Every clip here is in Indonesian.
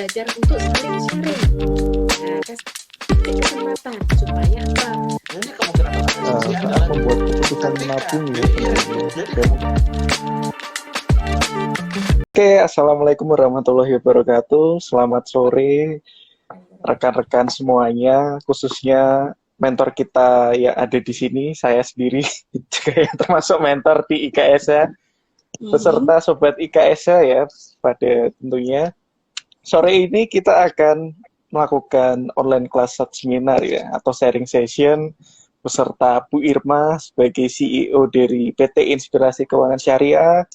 belajar untuk saling sharing. Nah, kasih kesempatan supaya apa? Jadi kemungkinan potensi adalah membuat keputusan menabung ya tentunya. Oke, assalamualaikum warahmatullahi wabarakatuh. Selamat sore rekan-rekan semuanya, khususnya mentor kita yang ada di sini, saya sendiri juga yang termasuk mentor di IKS ya, beserta sobat IKS ya pada tentunya. Sore ini kita akan melakukan online class seminar ya, atau sharing session beserta Bu Irma sebagai CEO dari PT Inspirasi Keuangan Syariah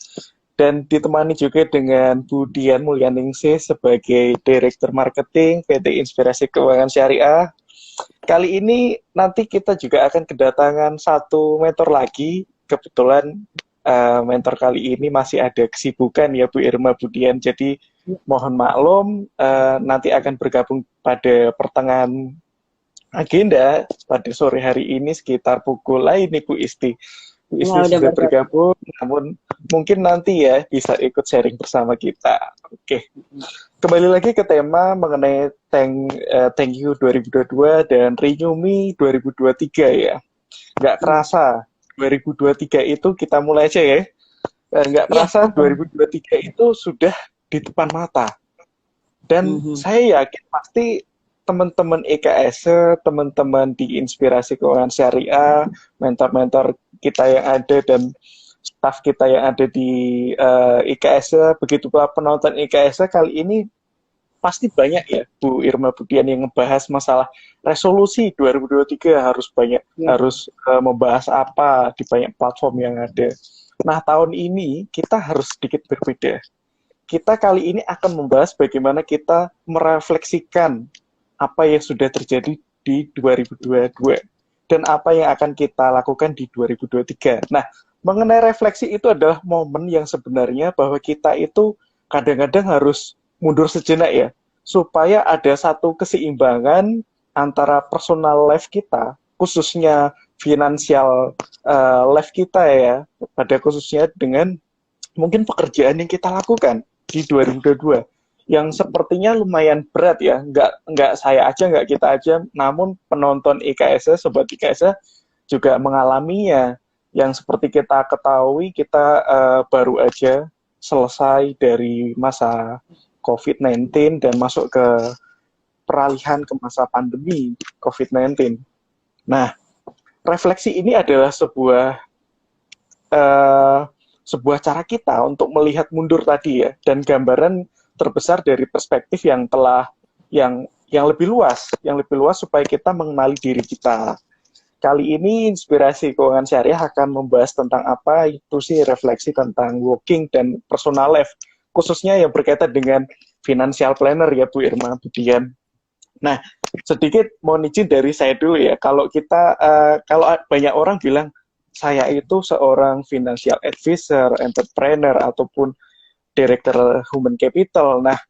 dan ditemani juga dengan Bu Dian Mulyaningsih sebagai Direktur Marketing PT Inspirasi Keuangan Syariah. Kali ini nanti kita juga akan kedatangan satu mentor lagi. Kebetulan mentor kali ini masih ada kesibukan ya Bu Irma, Bu Dian. Jadi mohon maklum nanti akan bergabung pada pertengahan agenda pada sore hari ini sekitar pukul ini Bu Isti. Bu Isti sudah bergabung, namun mungkin nanti ya bisa ikut sharing bersama kita. Oke. Kembali lagi ke tema mengenai Thank You 2022 dan Renew Me 2023 ya. Nggak kerasa 2023 itu kita mulai aja ya. Nggak kerasa 2023 itu sudah di depan mata. Dan saya yakin pasti teman-teman EKS, teman-teman di Inspirasi Keuangan Syariah, mentor-mentor kita yang ada dan staf kita yang ada di IKS, begitu pula penonton IKS kali ini pasti banyak ya Bu Irma Budian yang ngebahas masalah resolusi 2023 harus banyak harus membahas apa di banyak platform yang ada. Nah, tahun ini kita harus sedikit berbeda. Kita kali ini akan membahas bagaimana kita merefleksikan apa yang sudah terjadi di 2022 dan apa yang akan kita lakukan di 2023. Nah, mengenai refleksi itu adalah momen yang sebenarnya bahwa kita itu kadang-kadang harus mundur sejenak ya, supaya ada satu keseimbangan antara personal life kita, khususnya financial life kita ya, pada khususnya dengan mungkin pekerjaan yang kita lakukan di 2022 yang sepertinya lumayan berat ya, nggak saya aja, nggak kita aja, namun penonton IKS, sobat IKS juga mengalaminya. Yang seperti kita ketahui, kita baru aja selesai dari masa COVID-19 dan masuk ke peralihan ke masa pandemi COVID-19. Nah, refleksi ini adalah sebuah cara kita untuk melihat mundur tadi ya, dan gambaran terbesar dari perspektif yang lebih luas supaya kita mengenali diri kita. Kali ini Inspirasi Keuangan Syariah akan membahas tentang apa itu sih refleksi tentang working dan personal life, khususnya yang berkaitan dengan financial planner ya Bu Irma Budian. Nah, sedikit mohon izin dari saya dulu ya. Kalau banyak orang bilang saya itu seorang financial advisor, entrepreneur ataupun Director Human Capital. Nah,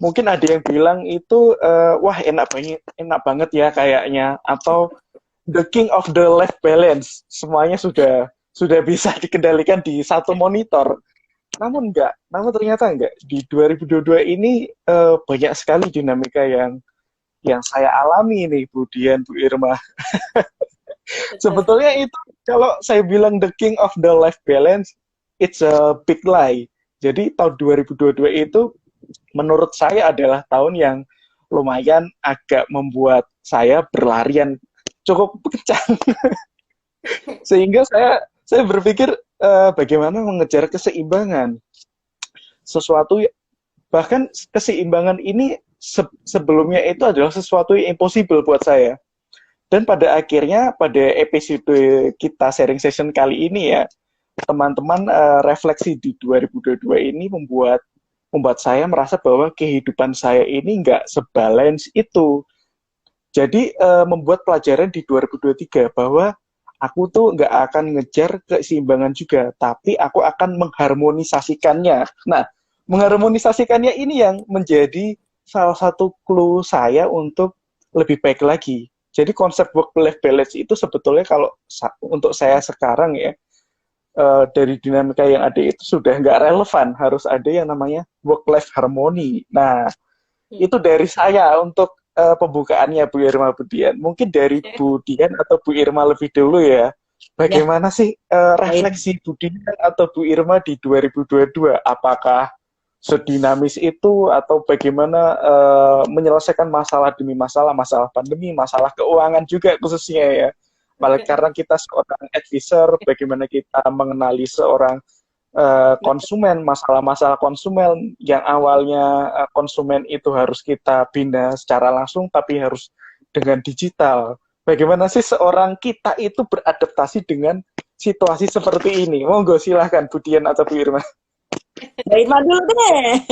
mungkin ada yang bilang itu, wah enak banget ya kayaknya, atau the king of the life balance, semuanya sudah bisa dikendalikan di satu monitor. Namun ternyata enggak. Di 2022 ini banyak sekali dinamika yang saya alami nih, Bu Dian, Bu Irma. Sebetulnya itu kalau saya bilang the king of the life balance, it's a big lie. Jadi tahun 2022 itu menurut saya adalah tahun yang lumayan agak membuat saya berlarian cukup kencang. Sehingga saya berpikir bagaimana mengejar keseimbangan. Bahkan keseimbangan ini sebelumnya itu adalah sesuatu yang impossible buat saya. Dan pada akhirnya pada episode kita sharing session kali ini ya, teman-teman refleksi di 2022 ini membuat saya merasa bahwa kehidupan saya ini nggak sebalance itu. Jadi membuat pelajaran di 2023 bahwa aku tuh nggak akan ngejar keseimbangan juga, tapi aku akan mengharmonisasikannya. Nah, mengharmonisasikannya ini yang menjadi salah satu clue saya untuk lebih baik lagi. Jadi konsep work-life balance itu sebetulnya kalau untuk saya sekarang ya, dari dinamika yang ada itu sudah nggak relevan, harus ada yang namanya work-life harmony. Nah, Itu dari saya untuk pembukaannya Bu Irma Budian. Mungkin dari Bu Dian atau Bu Irma lebih dulu ya. Ya, Bagaimana sih baik. refleksi Bu Dian atau Bu Irma di 2022? Apakah sedinamis itu atau bagaimana menyelesaikan masalah demi masalah, masalah pandemi, masalah keuangan juga khususnya ya. Apalagi karena kita seorang advisor, bagaimana kita mengenali seorang konsumen, masalah-masalah konsumen yang awalnya konsumen itu harus kita bina secara langsung, tapi harus dengan digital. Bagaimana sih seorang kita itu beradaptasi dengan situasi seperti ini? Monggo silahkan Bu Dian atau Bu Irma. Mbak Irma dulu deh.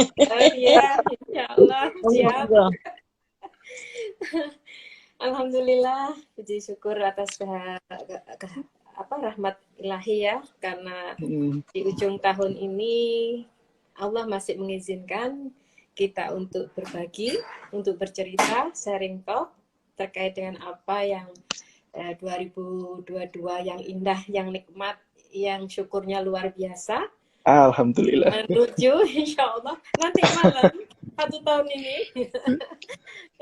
Iya, insya Allah siap. Monggo. Alhamdulillah, puji syukur atas rahmat ilahi ya, karena di ujung tahun ini Allah masih mengizinkan kita untuk berbagi, untuk bercerita, sharing talk terkait dengan apa yang 2022 yang indah, yang nikmat, yang syukurnya luar biasa. Alhamdulillah. Menuju insya Allah nanti malam 1 tahun ini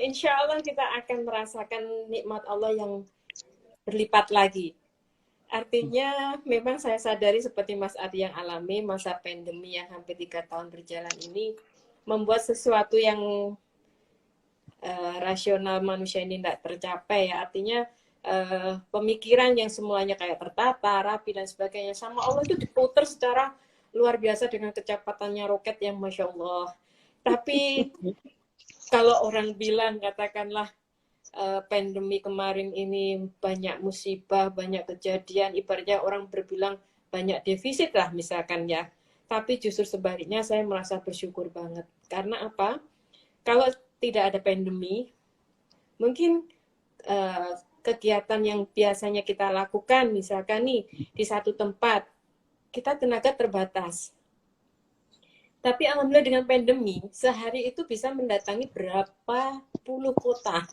insya Allah kita akan merasakan nikmat Allah yang berlipat lagi. Artinya memang saya sadari seperti Mas Adi yang alami masa pandemi yang hampir 3 tahun berjalan ini membuat sesuatu yang rasional manusia ini tidak tercapai ya. Artinya pemikiran yang semuanya kayak tertata, rapi dan sebagainya sama Allah itu diputar secara luar biasa dengan kecepatannya roket yang Masya Allah. Tapi kalau orang bilang katakanlah pandemi kemarin ini banyak musibah, banyak kejadian, ibaratnya orang berbilang banyak defisit lah misalkan ya. Tapi justru sebaliknya saya merasa bersyukur banget. Karena apa? Kalau tidak ada pandemi, mungkin kegiatan yang biasanya kita lakukan, misalkan nih di satu tempat, kita tenaga terbatas. Tapi alhamdulillah dengan pandemi, sehari itu bisa mendatangi berapa puluh kota.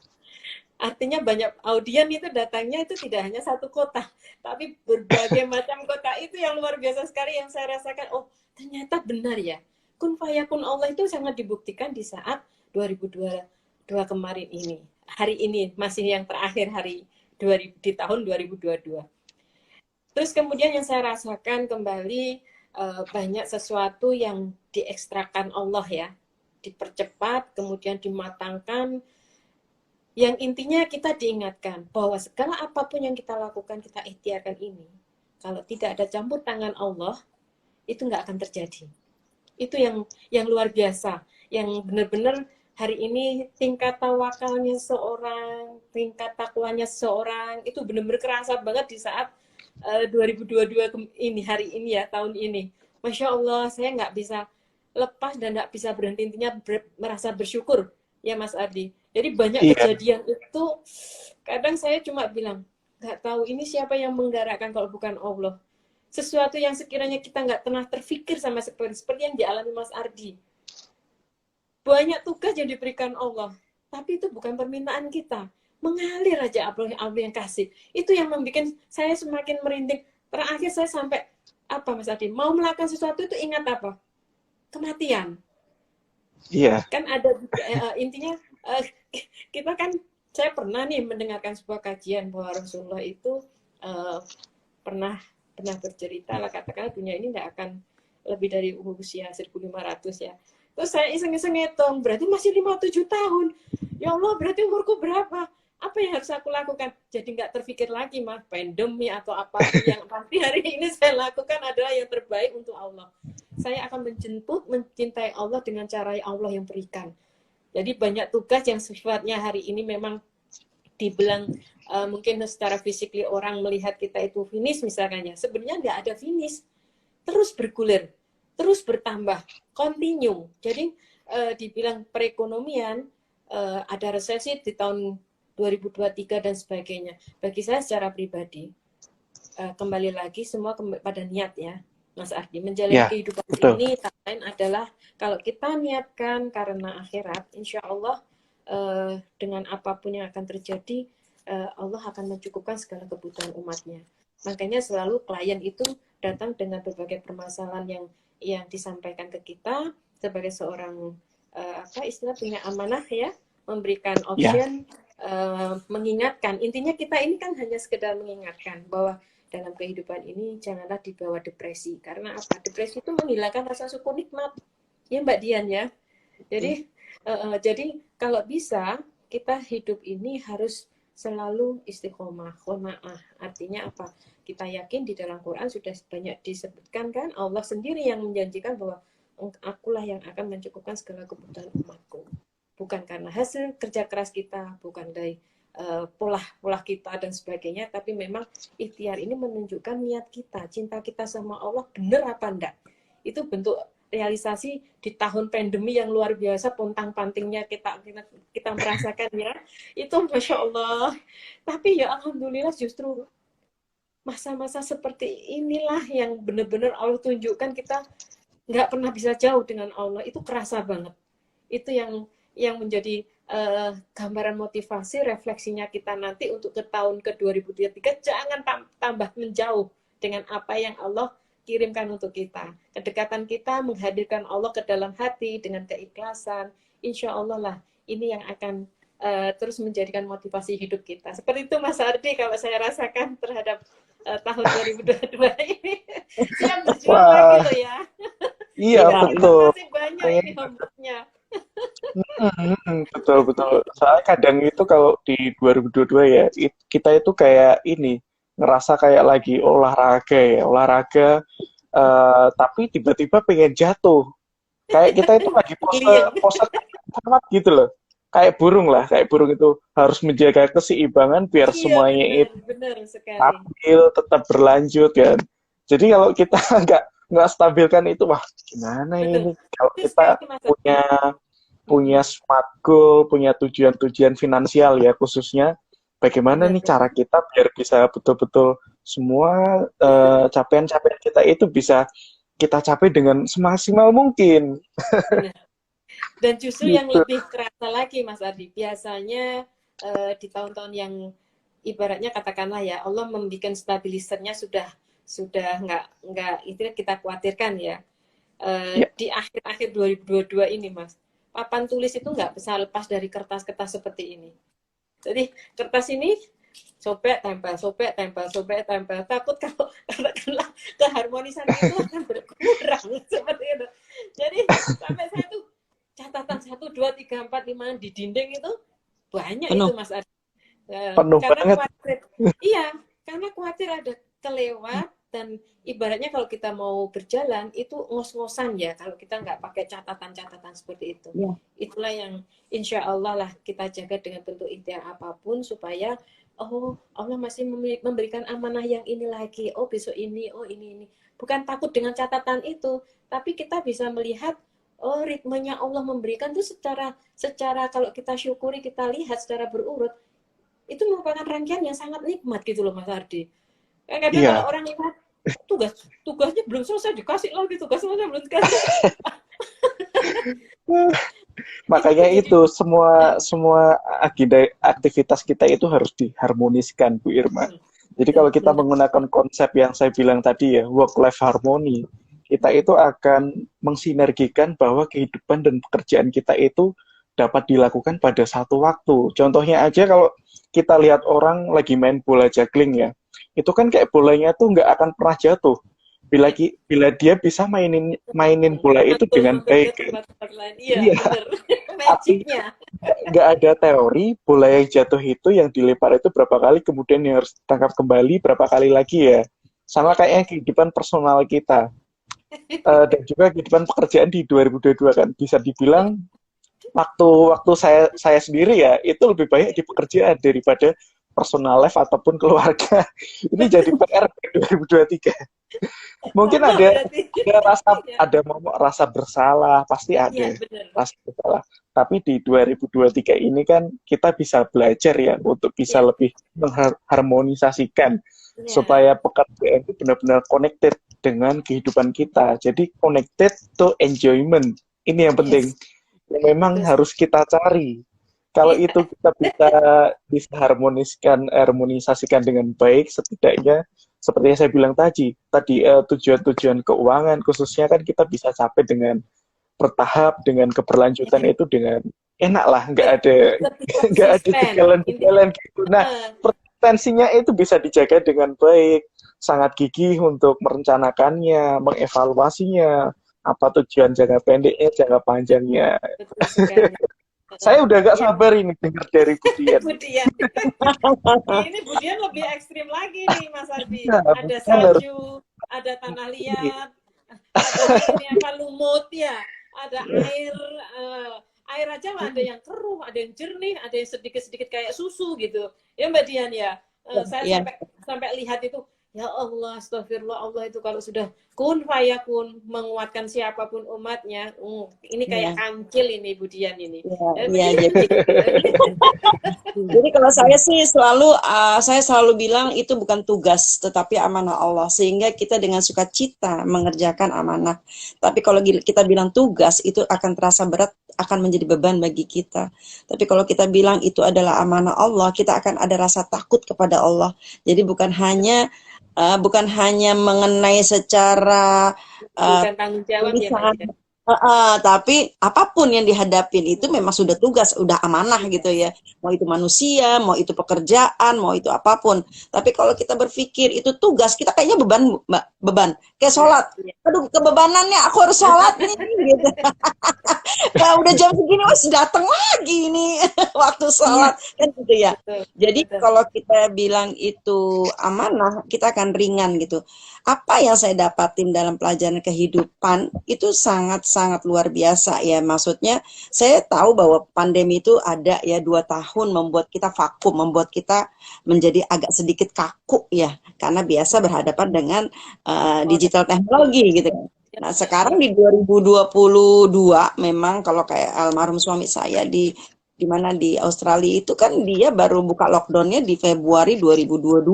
Artinya banyak audien itu datangnya itu tidak hanya satu kota, tapi berbagai macam kota. Itu yang luar biasa sekali yang saya rasakan. Oh, ternyata benar ya. Kun fayakun Allah itu sangat dibuktikan di saat 2022 kemarin ini. Hari ini masih yang terakhir di tahun 2022. Terus kemudian yang saya rasakan kembali banyak sesuatu yang diekstrakan Allah ya, dipercepat, kemudian dimatangkan. Yang intinya kita diingatkan bahwa segala apapun yang kita lakukan, kita ikhtiarkan ini. Kalau tidak ada campur tangan Allah, itu nggak akan terjadi. Itu yang luar biasa, yang benar-benar hari ini tingkat tawakalnya seorang, tingkat takwanya seorang, itu benar-benar kerasa banget di saat 2022 ini, hari ini ya, tahun ini. Masya Allah, saya nggak bisa lepas dan nggak bisa berhenti, intinya merasa bersyukur ya Mas Adi. Jadi banyak kejadian itu, kadang saya cuma bilang, nggak tahu ini siapa yang menggerakkan kalau bukan Allah. Sesuatu yang sekiranya kita nggak pernah terfikir sama seperti yang dialami Mas Ardi. Banyak tugas yang diberikan Allah, tapi itu bukan permintaan kita. Mengalir aja Allah yang kasih. Itu yang membuat saya semakin merinding. Terakhir saya sampai, apa Mas Adi, mau melakukan sesuatu itu ingat apa? Kematian. Iya. Kan ada intinya kita kan, saya pernah nih mendengarkan sebuah kajian bahwa Rasulullah itu pernah bercerita lah, katakanlah dunia ini tidak akan lebih dari usia 1500 ya. Terus saya iseng-iseng ngitung, berarti masih 57 tahun. Ya Allah, berarti umurku berapa? Apa yang harus aku lakukan? Jadi nggak terpikir lagi Mas, pandemi atau apa yang pasti hari ini saya lakukan adalah yang terbaik untuk Allah. Saya akan mencintai Allah dengan cara Allah yang berikan. Jadi banyak tugas yang sifatnya hari ini memang dibilang mungkin secara fisikly orang melihat kita itu finish misalnya. Sebenarnya nggak ada finish. Terus bergulir, terus bertambah, continue. Jadi dibilang perekonomian ada resesi di tahun 2023 dan sebagainya. Bagi saya secara pribadi, kembali lagi semua pada niat ya. Mas Ardi, menjalani kehidupan ini tak lain adalah kalau kita niatkan karena akhirat, insya Allah dengan apapun yang akan terjadi, Allah akan mencukupkan segala kebutuhan umatnya. Makanya selalu klien itu datang dengan berbagai permasalahan yang disampaikan ke kita sebagai seorang istilah punya amanah ya, memberikan Ya, option, mengingatkan. Intinya kita ini kan hanya sekedar mengingatkan bahwa dalam kehidupan ini janganlah dibawa depresi. Karena apa? Depresi itu menghilangkan rasa syukur nikmat. Ya Mbak Dian ya. Jadi kalau bisa kita hidup ini harus selalu istiqomah, qanaah. Artinya apa? Kita yakin di dalam Quran sudah banyak disebutkan kan, Allah sendiri yang menjanjikan bahwa akulah yang akan mencukupkan segala kebutuhan umatku. Bukan karena hasil kerja keras kita, bukan dari pola kita dan sebagainya, tapi memang ikhtiar ini menunjukkan niat kita, cinta kita sama Allah benar apa enggak. Itu bentuk realisasi di tahun pandemi yang luar biasa, pontang-pantingnya kita merasakan ya. Itu Masya Allah. Tapi ya Alhamdulillah justru masa-masa seperti inilah yang benar-benar Allah tunjukkan kita nggak pernah bisa jauh dengan Allah. Itu kerasa banget. Itu yang menjadi gambaran motivasi, refleksinya kita nanti untuk ke tahun ke 2023, jangan tambah menjauh dengan apa yang Allah kirimkan untuk kita. Kedekatan kita menghadirkan Allah ke dalam hati dengan keikhlasan. Insya Allah lah, ini yang akan terus menjadikan motivasi hidup kita. Seperti itu Mas Ardi, kalau saya rasakan terhadap tahun 2022 ini. Siap berjuang lagi loh ya. iya betul. Terima kasih banyak ini homework-nya. Betul. Soalnya kadang itu kalau di 2022 ya, kita itu kayak ini, ngerasa kayak lagi olahraga, tapi tiba-tiba pengen jatuh. Kayak kita itu lagi pose sangat gitu loh. Kayak burung itu harus menjaga keseimbangan biar Iya semuanya itu benar sekali. stabil, tetap berlanjut kan. Jadi kalau kita nggak stabilkan itu, wah gimana Betul. ini? Kalau Itu kita sekali, Mas. punya smart goal, punya tujuan-tujuan finansial ya khususnya, bagaimana nih cara kita biar bisa betul-betul semua capaian-capaian kita itu bisa kita capai dengan semaksimal mungkin. Benar. Dan justru yang Gitu. lebih kerasa lagi Mas Ardi, biasanya di tahun-tahun yang ibaratnya katakanlah ya, Allah membuat stabilisernya sudah nggak itu kita khawatirkan ya. Ya. Di akhir-akhir 2022 ini Mas, papan tulis itu nggak bisa lepas dari kertas-kertas seperti ini. Jadi kertas ini sobek tempel. Takut kalau katakanlah keharmonisan itu akan berkurang seperti itu. Jadi sampai saya tuh catatan 1, 2, 3, 4, 5 di dinding itu banyak Penuh. itu Mas Adi. Penuh Karena banget. karena khawatir ada kelewat, dan ibaratnya kalau kita mau berjalan itu ngos-ngosan ya kalau kita nggak pakai catatan-catatan seperti itu. Ya. Itulah yang insya Allah lah kita jaga dengan bentuk ikhtiar apapun supaya Allah masih memberikan amanah yang ini lagi, besok ini, ini. Bukan takut dengan catatan itu, tapi kita bisa melihat ritmenya Allah memberikan itu secara kalau kita syukuri, kita lihat secara berurut, itu merupakan rangkaian yang sangat nikmat gitu loh Mas Ardi. Kadang Iya. kalau orang lihat tugasnya belum selesai, dikasih lagi tugasnya belum dikasih. Makanya itu semua agenda aktivitas kita itu harus diharmoniskan, Bu Irma. Jadi kalau kita menggunakan konsep yang saya bilang tadi ya, work life harmony, kita itu akan mensinergikan bahwa kehidupan dan pekerjaan kita itu dapat dilakukan pada satu waktu. Contohnya aja kalau kita lihat orang lagi main bola juggling ya, itu kan kayak bolanya tuh nggak akan pernah jatuh bila dia bisa mainin bola itu dengan baik. Iya. Magicnya. Nggak ada teori bola yang jatuh itu yang dilempar itu berapa kali kemudian yang harus ditangkap kembali berapa kali lagi ya. Sama kayaknya kehidupan personal kita. Dan juga kehidupan pekerjaan di 2022 kan bisa dibilang waktu saya sendiri ya itu lebih banyak di pekerjaan daripada personal life ataupun keluarga. Ini jadi PR 2023. Mungkin ada rasa bersalah, pasti ada rasa bersalah. Tapi di 2023 ini kan kita bisa belajar ya untuk bisa lebih mengharmonisasikan supaya pekerjaan itu benar-benar connected dengan kehidupan kita. Jadi connected to enjoyment. Ini yang penting. Yang memang harus kita cari. Kalau itu kita bisa harmonisasikan dengan baik, setidaknya seperti yang saya bilang tadi tujuan-tujuan keuangan khususnya kan kita bisa capai dengan bertahap dengan keberlanjutan itu dengan enak lah, nggak ada Lebih nggak ada konsisten. jalan-jalan gitu. Nah, Eh, potensinya itu bisa dijaga dengan baik, sangat gigih untuk merencanakannya, mengevaluasinya, apa tujuan jangka pendeknya, jangka panjangnya. betul sekali. Saya udah gak Ya, sabar ini dengar dari Budian. Budian. Ini Budian lebih ekstrim lagi nih, Mas Ardi. Ya, Ada benar. salju, ada tanah liat, ada ini apa lumut ya, ada air. Air aja ada yang keruh, ada yang jernih, ada yang sedikit-sedikit kayak susu gitu. Ya Mbak Dian ya. Saya Iya. sampai lihat itu, ya Allah, astagfirullah, Allah itu kalau sudah kun fayakun menguatkan siapapun umatnya, ini kayak Iya. kancil ini Budian ini. Iya, jadi kalau saya sih saya selalu bilang itu bukan tugas tetapi amanah Allah, sehingga kita dengan sukacita mengerjakan amanah. Tapi kalau kita bilang tugas itu akan terasa berat, akan menjadi beban bagi kita. Tapi kalau kita bilang itu adalah amanah Allah, kita akan ada rasa takut kepada Allah. Jadi bukan hanya mengenai secara bukan tanggung jawab ya Mbak tulisan, Dian. tapi apapun yang dihadapin itu memang sudah tugas, udah amanah gitu ya. Mau itu manusia, mau itu pekerjaan, mau itu apapun. Tapi kalau kita berpikir itu tugas, kita kayaknya beban, Mbak, beban. Kayak sholat. Aduh, kebebanannya aku harus sholat nih gitu. Kalau udah jam segini wes datang lagi nih waktu sholat kan gitu ya. Betul, Jadi betul. kalau kita bilang itu amanah, kita akan ringan gitu. Apa yang saya dapatin dalam pelajaran kehidupan itu sangat-sangat luar biasa ya. Maksudnya saya tahu bahwa pandemi itu ada ya 2 tahun membuat kita vakum, membuat kita menjadi agak sedikit kaku ya. Karena biasa berhadapan dengan digital teknologi gitu kan. Nah, sekarang di 2022 memang kalau kayak almarhum suami saya di mana di Australia itu kan dia baru buka lockdownnya di Februari 2022,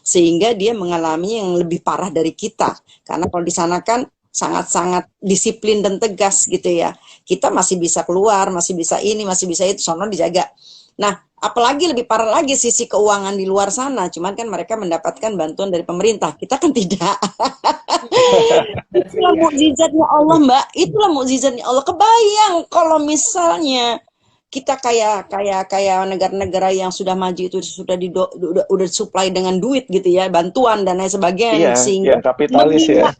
sehingga dia mengalami yang lebih parah dari kita. Karena kalau di sana kan sangat-sangat disiplin dan tegas gitu ya. Kita masih bisa keluar, masih bisa ini, masih bisa itu, sono dijaga. Nah, apalagi lebih parah lagi sisi keuangan di luar sana. Cuman kan mereka mendapatkan bantuan dari pemerintah. Kita kan tidak. Itulah mukjizatnya Allah, Mbak. Itulah mukjizatnya Allah. Kebayang kalau misalnya kita kayak negara-negara yang sudah maju itu udah supply dengan duit gitu ya, bantuan dan lain sebagainya, Iya, sehingga yang kapitalis ya.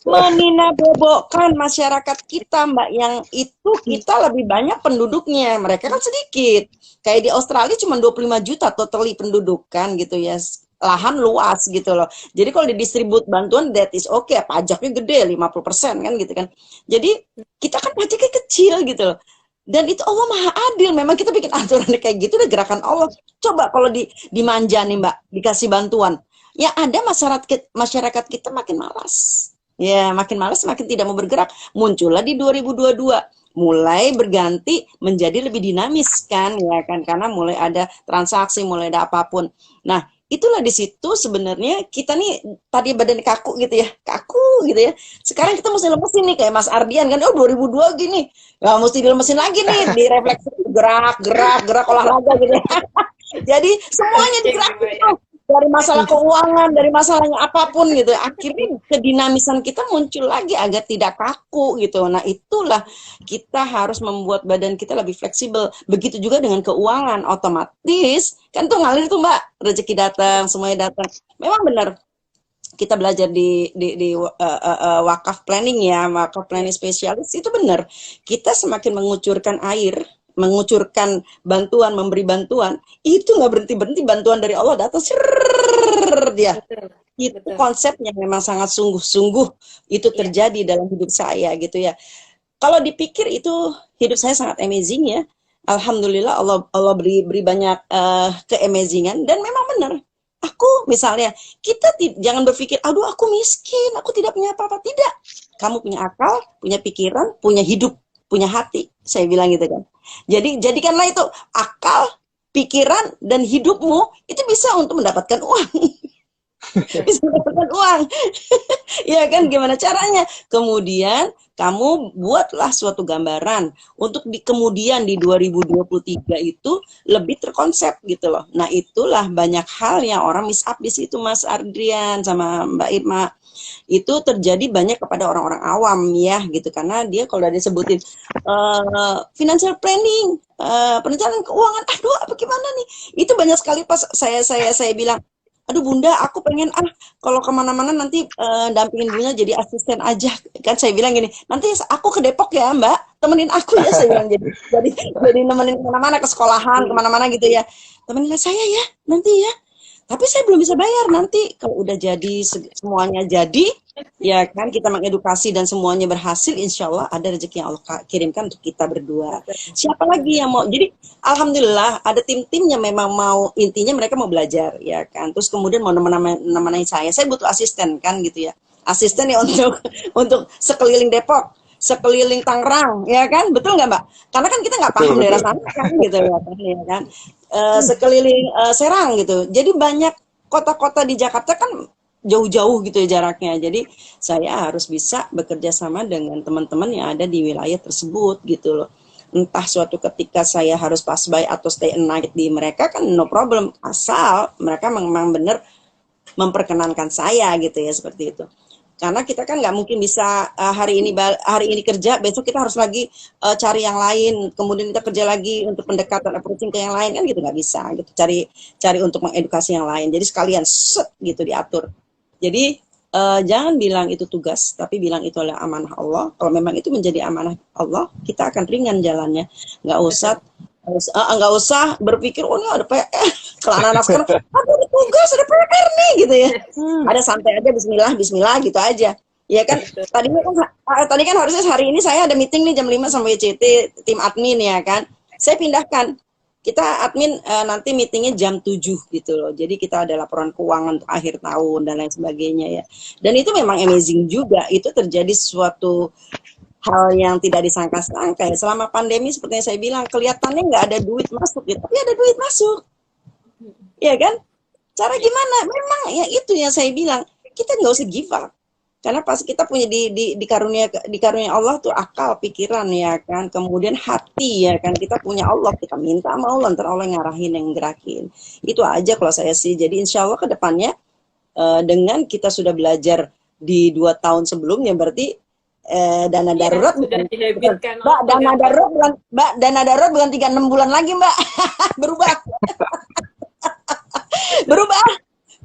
meninabobokan masyarakat kita, Mbak, yang itu kita lebih banyak penduduknya, mereka kan sedikit. Kayak di Australia cuma 25 juta totally penduduk kan gitu ya. Lahan luas gitu loh. Jadi kalau didistribut bantuan that is okay, pajaknya gede 50% kan gitu kan. Jadi kita kan pajaknya kecil gitu loh. Dan itu Allah Maha Adil. Memang kita bikin aturan kayak gitu udah gerakan Allah. Coba kalau dimanja nih Mbak, dikasih bantuan. Ya ada masyarakat kita makin malas. Ya, makin malas, makin tidak mau bergerak. Muncullah di 2022. Mulai berganti menjadi lebih dinamis kan, ya kan, karena mulai ada transaksi, mulai ada apapun. Nah, itulah di situ sebenarnya kita nih tadi badan kaku gitu ya, sekarang kita mesti lemesin nih kayak Mas Ardian kan, 2002 gini, nggak mesti dilemesin lagi nih, direfleksi, gerak olahraga gitu ya. Jadi semuanya digerakin tuh, dari masalah keuangan, dari masalahnya apapun gitu. Akhirnya kedinamisan kita muncul lagi agar tidak kaku gitu. Nah, itulah kita harus membuat badan kita lebih fleksibel. Begitu juga dengan keuangan, otomatis kan tuh ngalir tuh Mbak, rezeki datang, semuanya datang. Memang benar. Kita belajar di wakaf planning ya, wakaf planning spesialis itu benar. Kita semakin mengucurkan air, mengucurkan bantuan, memberi bantuan, itu nggak berhenti bantuan dari Allah datang dia. Itu konsepnya memang sangat sungguh-sungguh itu terjadi dalam hidup saya gitu ya. Kalau dipikir itu hidup saya sangat amazing ya. Alhamdulillah Allah beri banyak keamazingan, dan memang benar. Aku misalnya, kita jangan berpikir, aduh aku miskin, aku tidak punya apa-apa. Tidak. Kamu punya akal, punya pikiran, punya hidup, punya hati. Saya bilang gitu kan. Jadi jadikanlah itu akal, pikiran, dan hidupmu itu bisa untuk mendapatkan uang. Bisa mendapatkan uang. Ya kan, gimana caranya? Kemudian kamu buatlah suatu gambaran untuk kemudian di 2023 itu lebih terkonsep gitu loh. Nah, itulah banyak hal yang orang miss up di situ Mas Adrian sama Mbak Irma. itu terjadi banyak kepada orang-orang awam ya gitu, karena dia kalau udah disebutin financial planning, perencanaan keuangan, aduh apa gimana nih, itu banyak sekali pas saya bilang, aduh Bunda, aku pengen kalau kemana-mana nanti dampingin Bunda jadi asisten aja. Kan saya bilang gini, nanti aku ke Depok ya Mbak, temenin aku ya, saya bilang jadi nemenin kemana-mana, ke sekolahan, kemana-mana gitu ya. Temenin saya ya, nanti ya. Tapi saya belum bisa bayar, nanti kalau udah jadi semuanya jadi, ya kan kita mengedukasi dan semuanya berhasil, insya Allah ada rezeki yang Allah kirimkan untuk kita berdua. Siapa lagi yang mau? Jadi alhamdulillah ada tim-timnya memang mau, intinya mereka mau belajar ya kan. Terus kemudian mau nemenin saya butuh asisten kan gitu ya. Asisten ya untuk sekeliling Depok, sekeliling Tangerang, ya kan, betul nggak Mbak? Karena kan kita nggak paham daerah sana kan gitu ya kan. Sekeliling Serang gitu. Jadi banyak kota-kota di Jakarta kan jauh-jauh gitu ya jaraknya. Jadi saya harus bisa bekerja sama dengan teman-teman yang ada di wilayah tersebut gitu loh. Entah suatu ketika saya harus pass by atau stay a night di mereka kan no problem, asal mereka memang benar memperkenankan saya gitu ya, seperti itu. Karena kita kan nggak mungkin bisa hari ini kerja, besok kita harus lagi cari yang lain, kemudian kita kerja lagi untuk pendekatan approaching ke yang lain, kan gitu nggak bisa gitu. Cari untuk mengedukasi yang lain. Jadi sekalian set gitu diatur. Jadi jangan bilang itu tugas, tapi bilang itu adalah amanah Allah. Kalau memang itu menjadi amanah Allah, kita akan ringan jalannya. Nggak usah berpikir, oh ini ada PR, kalau anak-anak sekarang, ada tugas, ada PR nih gitu ya. Ada santai aja, Bismillah gitu aja. Ya kan, tadi kan harusnya hari ini saya ada meeting nih jam 5 sama WCT, tim admin ya kan. Saya pindahkan, kita admin nanti meetingnya jam 7 gitu loh. Jadi kita ada laporan keuangan untuk akhir tahun dan lain sebagainya ya. Dan itu memang amazing juga, itu terjadi suatu hal yang tidak disangka-sangka ya. Selama pandemi seperti yang saya bilang, kelihatannya nggak ada duit masuk gitu, tapi ada duit masuk. Ya kan? Cara gimana? Memang ya itu yang saya bilang, kita nggak usah give up. Karena pas kita punya di karunia Allah tuh akal, pikiran ya kan, kemudian hati ya kan, kita punya Allah, kita minta sama Allah, ntar Allah ngarahin, yang gerakin. Itu aja kalau saya sih. Jadi insya Allah ke depannya dengan kita sudah belajar di 2 tahun sebelumnya, berarti dana darurat bukan dana darurat bukan 3-6 bulan lagi Mbak.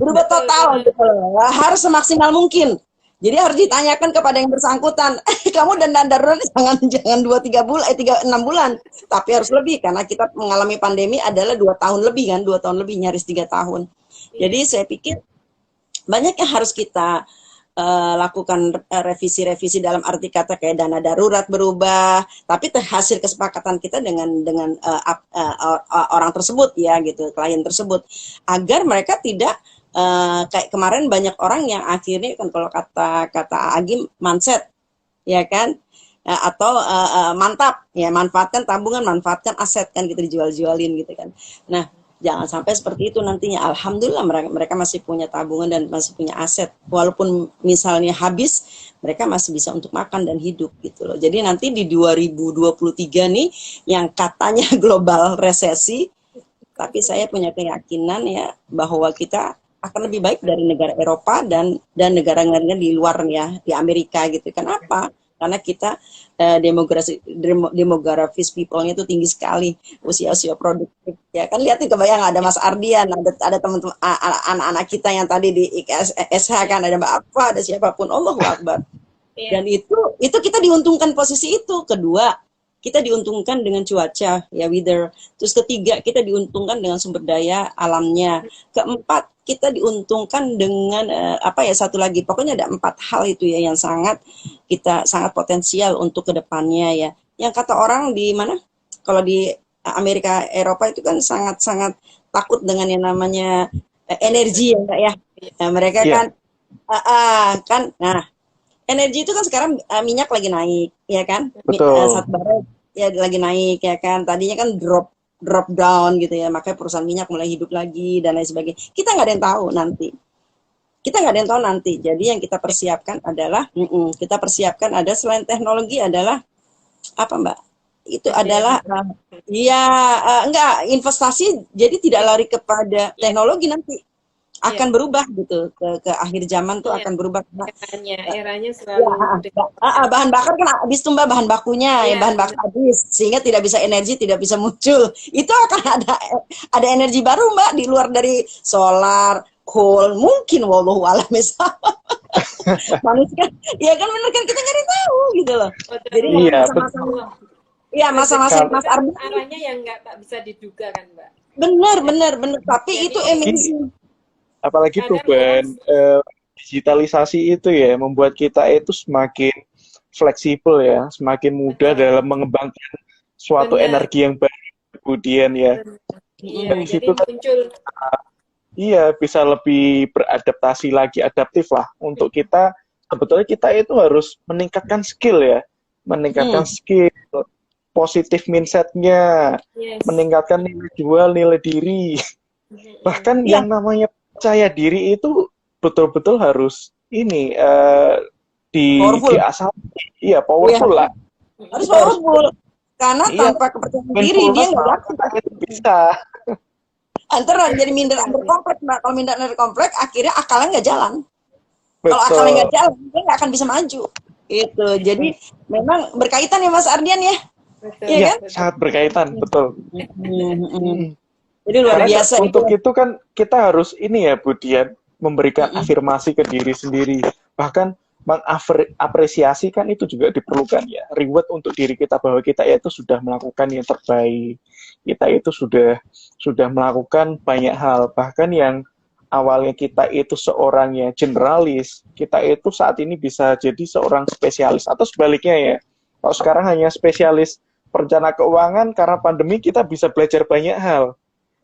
berubah total gitu. Harus semaksimal mungkin. Jadi harus ditanyakan kepada yang bersangkutan, kamu dana darurat jangan 2-3 bulan 6 bulan, tapi harus lebih, karena kita mengalami pandemi adalah 2 tahun lebih kan, 2 tahun lebih, nyaris 3 tahun. Jadi saya pikir banyak yang harus kita lakukan revisi-revisi, dalam arti kata kayak dana darurat berubah, tapi hasil kesepakatan kita dengan orang tersebut ya gitu, klien tersebut, agar mereka tidak kayak kemarin banyak orang yang akhirnya kan, kalau kata Agim, mindset ya kan, atau mantap ya, manfaatkan tabungan, manfaatkan aset kan gitu, dijual-jualin gitu kan. Nah, jangan sampai seperti itu nantinya. Alhamdulillah mereka masih punya tabungan dan masih punya aset. Walaupun misalnya habis, mereka masih bisa untuk makan dan hidup gitu loh. Jadi nanti di 2023 nih yang katanya global resesi, tapi saya punya keyakinan ya bahwa kita akan lebih baik dari negara Eropa dan negara-negara di luar ya, di Amerika gitu. Kenapa? Karena kita demografis people-nya itu tinggi sekali, usia produktif ya kan. Lihat nih, kebayang ada Mas Ardian, ada teman-teman anak-anak kita yang tadi di IKSH kan, ada Mbak Apa, ada siapapun, Allahu Akbar. Dan itu kita diuntungkan posisi itu. Kedua, kita diuntungkan dengan cuaca ya, weather. Terus ketiga, kita diuntungkan dengan sumber daya alamnya. Keempat, kita diuntungkan dengan satu lagi, pokoknya ada 4 hal itu ya yang sangat potensial untuk kedepannya ya. Yang kata orang di mana, kalau di Amerika Eropa itu kan sangat takut dengan yang namanya energi ya Mbak ya. Nah, mereka kan nah, energi itu kan sekarang minyak lagi naik ya kan. Satbara ya lagi naik ya kan. Tadinya kan drop down gitu ya, makanya perusahaan minyak mulai hidup lagi dan lain sebagainya. Kita nggak ada yang tahu nanti. Jadi yang kita persiapkan adalah selain teknologi adalah apa Mbak? Itu adalah investasi. Jadi tidak lari kepada teknologi nanti. akan berubah gitu ke akhir zaman tuh Iya, akan berubah karena eranya ya, selalu dengan bahan bakar kan habis tuh Mbak, bahan bakunya ya iya, bahan bakar habis sehingga tidak bisa energi, tidak bisa muncul. Itu akan ada energi baru Mbak di luar dari solar, coal, mungkin wallahu a'lam bishawab. Manusia ya kan bener kan kita nyari tahu gitu loh. Jadi qadarullah, Iya, masa-masa Allah. ya masa-masa Kalau Mas Kan Ardi arahnya yang nggak tak bisa diduga kan, Mbak. bener Ya, bener bener tapi itu jadi amazing. apalagi tuh kadang orang Ben, digitalisasi itu ya membuat kita itu semakin fleksibel ya, semakin mudah betul, dalam mengembangkan suatu benar, energi yang baru. Kemudian ya, benar. Iya, dari jadi situ kan muncul iya bisa lebih beradaptasi lagi, adaptif lah. Untuk kita, sebetulnya kita itu harus meningkatkan skill ya, meningkatkan Hmm. skill, positif mindsetnya, yes. meningkatkan nilai jual, nilai diri. Mm-mm. Bahkan Iya, yang namanya percaya diri itu betul-betul harus ini powerful. diasah, iya Iya, powerful lah. harus Kita harus powerful. Karena iya tanpa kepercayaan diri dia mindfulness nggak malah yakin. kita itu bisa. Antara jadi minder under Sekali. komplek, Mbak. Kalau minder under komplek, akhirnya akalnya nggak jalan. Kalau akalnya Betul. nggak jalan, dia nggak akan bisa maju. Itu. Jadi memang berkaitan ya Mas Ardian ya, Betul, iya Iya, kan? betul. sangat berkaitan, betul. Hmm. Mm. Jadi luar Karena biasa itu. untuk itu kan kita harus ini ya, Bu Dian, memberikan Mm-mm. afirmasi ke diri sendiri. Bahkan mengapresiasi kan itu juga diperlukan ya. Reward untuk diri kita bahwa kita itu sudah melakukan yang terbaik. Kita itu sudah melakukan banyak hal. Bahkan yang awalnya kita itu seorang yang generalis, kita itu saat ini bisa jadi seorang spesialis. Atau sebaliknya ya, kalau sekarang hanya spesialis perencana keuangan, karena pandemi kita bisa belajar banyak hal.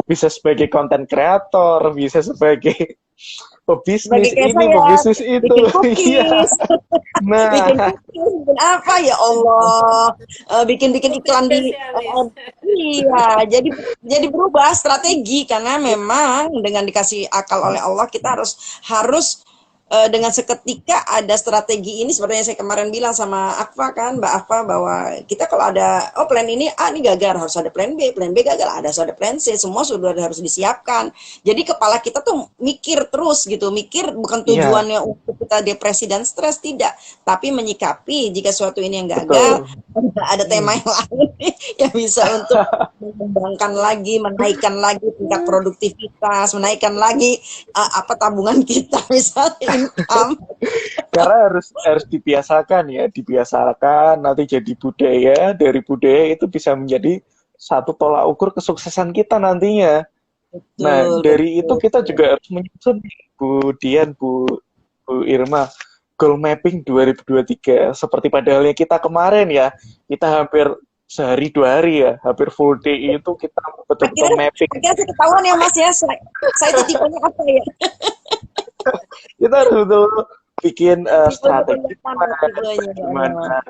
Bisa sebagai konten kreator, bisa sebagai Sebagai pebisnis kayak ini, saya, pebisnis itu. bikin Iya. cookies, bikin Nah, cookies, bikin apa ya Allah, bikin Multi iklan di spesialis. iya, jadi berubah strategi karena memang dengan dikasih akal oleh Allah kita harus dengan seketika ada strategi ini seperti yang saya kemarin bilang sama Akfa kan Mbak Akfa bahwa kita kalau ada plan ini A ini gagal harus ada plan B gagal harus ada plan C, semua sudah harus disiapkan. Jadi kepala kita tuh mikir terus gitu, mikir bukan iya, tujuannya untuk kita depresi dan stres tidak, tapi menyikapi jika suatu ini yang gagal betul. ada tema yang lain yang bisa untuk mengembangkan lagi, menaikkan lagi tingkat produktivitas, menaikkan lagi apa tabungan kita misalnya income. Karena harus dibiasakan ya, dibiasakan nanti jadi budaya, dari budaya itu bisa menjadi satu tolak ukur kesuksesan kita nantinya. Nah, Betul, dari itu betul. kita juga harus menyusun Bu Dian, Bu Irma, goal mapping 2023. Seperti pada halnya kita kemarin ya, kita hampir sehari 2 hari ya, hampir full day itu kita betul-betul mapping. Akhirnya sih ketahuan ya Mas ya, saya itu tipenya apa ya? Kita harus betul bikin strategi Tipenya. bagaimana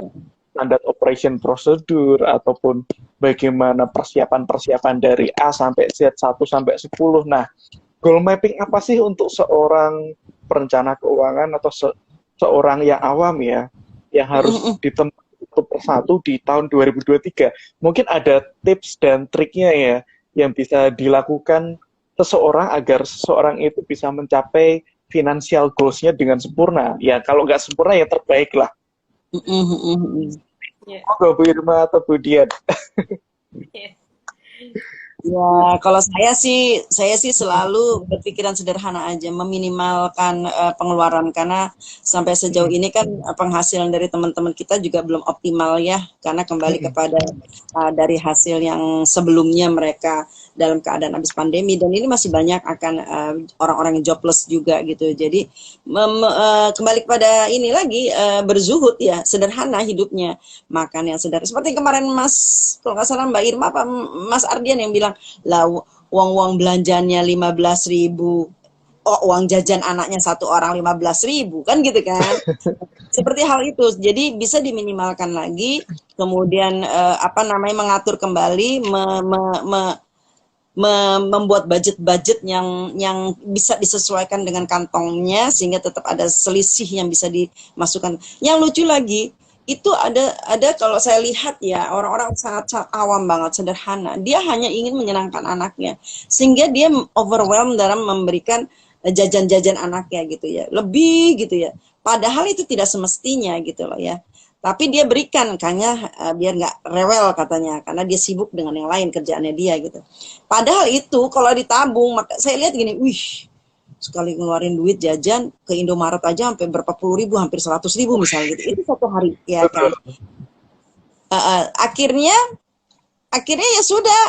standar operation prosedur ataupun bagaimana persiapan-persiapan dari A sampai Z 1 sampai 10. Nah, goal mapping apa sih untuk seorang perencana keuangan atau seorang yang awam ya, yang harus ditempuh satu persatu di tahun 2023. Mungkin ada tips dan triknya ya yang bisa dilakukan seseorang agar seseorang itu bisa mencapai financial goals-nya dengan sempurna. Ya, kalau nggak sempurna ya terbaik lah. Ya. Monggo Bu Irma atau Bu Dian. Ya, kalau saya sih selalu berpikiran sederhana aja, meminimalkan pengeluaran karena sampai sejauh ini kan penghasilan dari teman-teman kita juga belum optimal ya, karena kembali kepada dari hasil yang sebelumnya mereka dalam keadaan habis pandemi dan ini masih banyak akan orang-orang yang jobless juga gitu. Jadi kembali kepada ini lagi berzuhud ya, sederhana hidupnya, makan yang sederhana. Seperti kemarin Mas, kalau nggak salah Mbak Irma apa Mas Ardian yang bilang lah uang belanjanya 15.000, uang jajan anaknya satu orang 15.000 kan gitu kan. Seperti hal itu, jadi bisa diminimalkan lagi, kemudian mengatur kembali, membuat budget yang bisa disesuaikan dengan kantongnya sehingga tetap ada selisih yang bisa dimasukkan. Yang lucu lagi itu ada kalau saya lihat ya orang-orang sangat awam banget, sederhana. Dia hanya ingin menyenangkan anaknya sehingga dia overwhelmed dalam memberikan jajan-jajan anaknya gitu ya, lebih gitu ya. Padahal itu tidak semestinya gitu loh ya. Tapi dia berikan kayaknya biar nggak rewel katanya, karena dia sibuk dengan yang lain kerjaannya dia gitu. Padahal itu kalau ditabung, maka saya lihat gini, wih, sekali ngeluarin duit jajan ke Indomaret aja sampai berapa puluh ribu, hampir 100.000 misalnya gitu. Itu satu hari ya kan. Akhirnya ya sudah,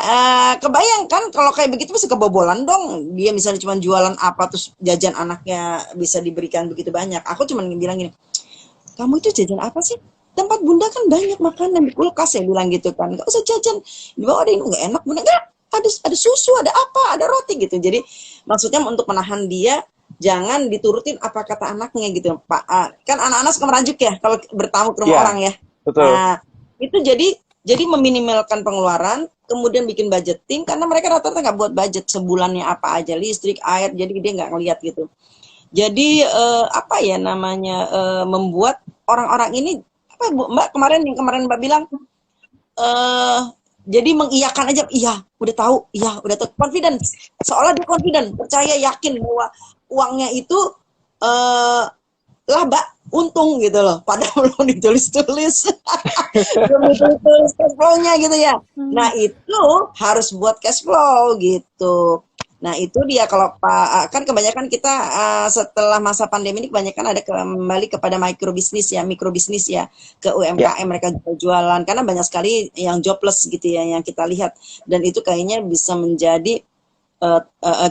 kebayangkan kalau kayak begitu bisa kebobolan dong. Dia misalnya cuma jualan apa terus jajan anaknya bisa diberikan begitu banyak. Aku cuma bilang gini, kamu itu jajan apa sih? Tempat bunda kan banyak makanan di kulkas, saya bilang gitu kan. Gak usah jajan di bawah, ada ini nggak enak bunda. Nggak, ada susu, ada apa, ada roti gitu. Jadi maksudnya untuk menahan dia, jangan diturutin apa kata anaknya gitu Pak. Kan anak-anak suka merajuk ya kalau bertamu ke rumah orang ya. Betul. Nah itu jadi meminimalkan pengeluaran, kemudian bikin budgeting, karena mereka rata-rata nggak buat budget sebulannya apa aja, listrik, air, jadi dia nggak ngelihat gitu. Jadi apa ya namanya, membuat orang-orang ini apa Mbak kemarin Mbak bilang, jadi mengiyakan aja, iya udah tahu, confidence, seolah dia confident, percaya, yakin bahwa uangnya itu laba, untung gitu loh, padahal belum ditulis-tulis. Belum ditulis cash flow-nya gitu ya. Nah itu harus buat cash flow gitu. Nah itu dia, kalau Pak, kan kebanyakan kita setelah masa pandemi ini kebanyakan ada kembali kepada mikrobisnis ya, ke UMKM, mereka jualan, karena banyak sekali yang jobless gitu ya yang kita lihat, dan itu kayaknya bisa menjadi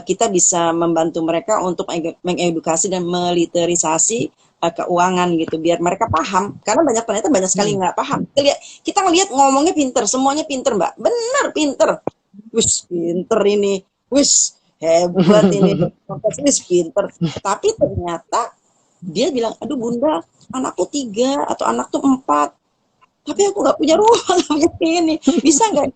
kita bisa membantu mereka untuk mengedukasi dan meliterisasi keuangan gitu, biar mereka paham, karena ternyata banyak sekali nggak paham. Kita ngelihat ngomongnya pinter, semuanya pinter Mbak, bener pinter, wis pinter ini, wis hebat ini, wis pinter, tapi ternyata dia bilang, aduh bunda, anakku 3 atau anak tuh 4, tapi aku nggak punya rumah, nggak punya ini, bisa nggak?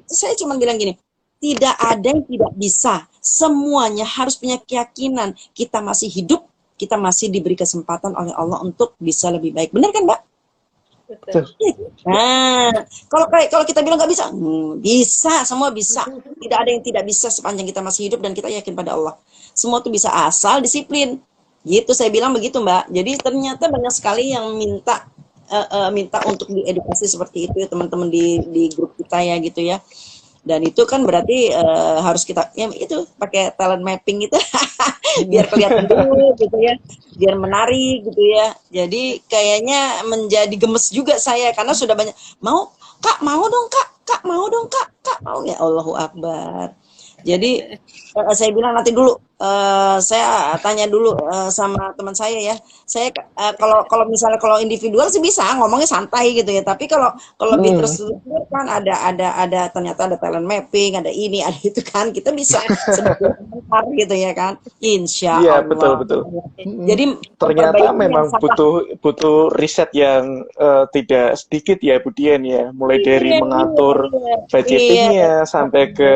Saya cuma bilang gini, tidak ada yang tidak bisa, semuanya harus punya keyakinan kita masih hidup, kita masih diberi kesempatan oleh Allah untuk bisa lebih baik. Benar kan, Mbak? Betul. Nah, kalau kita bilang nggak bisa, bisa, semua bisa. Tidak ada yang tidak bisa sepanjang kita masih hidup dan kita yakin pada Allah. Semua itu bisa asal disiplin. Gitu saya bilang begitu, Mbak. Jadi ternyata banyak sekali yang minta untuk diedukasi seperti itu ya, teman-teman di grup kita ya gitu ya. Dan itu kan berarti harus kita ya itu pakai talent mapping itu biar kelihatan dulu gitu ya, biar menarik gitu ya. Jadi kayaknya menjadi gemes juga saya karena sudah banyak mau dong kak mau ya, Allahu Akbar. Jadi saya bilang nanti dulu saya tanya dulu sama teman saya ya. Saya kalau misalnya kalau individual sih bisa ngomongnya santai gitu ya. Tapi kalau lebih terstruktur kan ada ternyata ada talent mapping, ada ini, ada itu kan, kita bisa sebagai pengantar gitu ya kan. Insya Allah. Iya betul. Jadi ternyata memang butuh riset yang tidak sedikit ya Bu Dian ya. Mulai dari mengatur budgetingnya sampai ke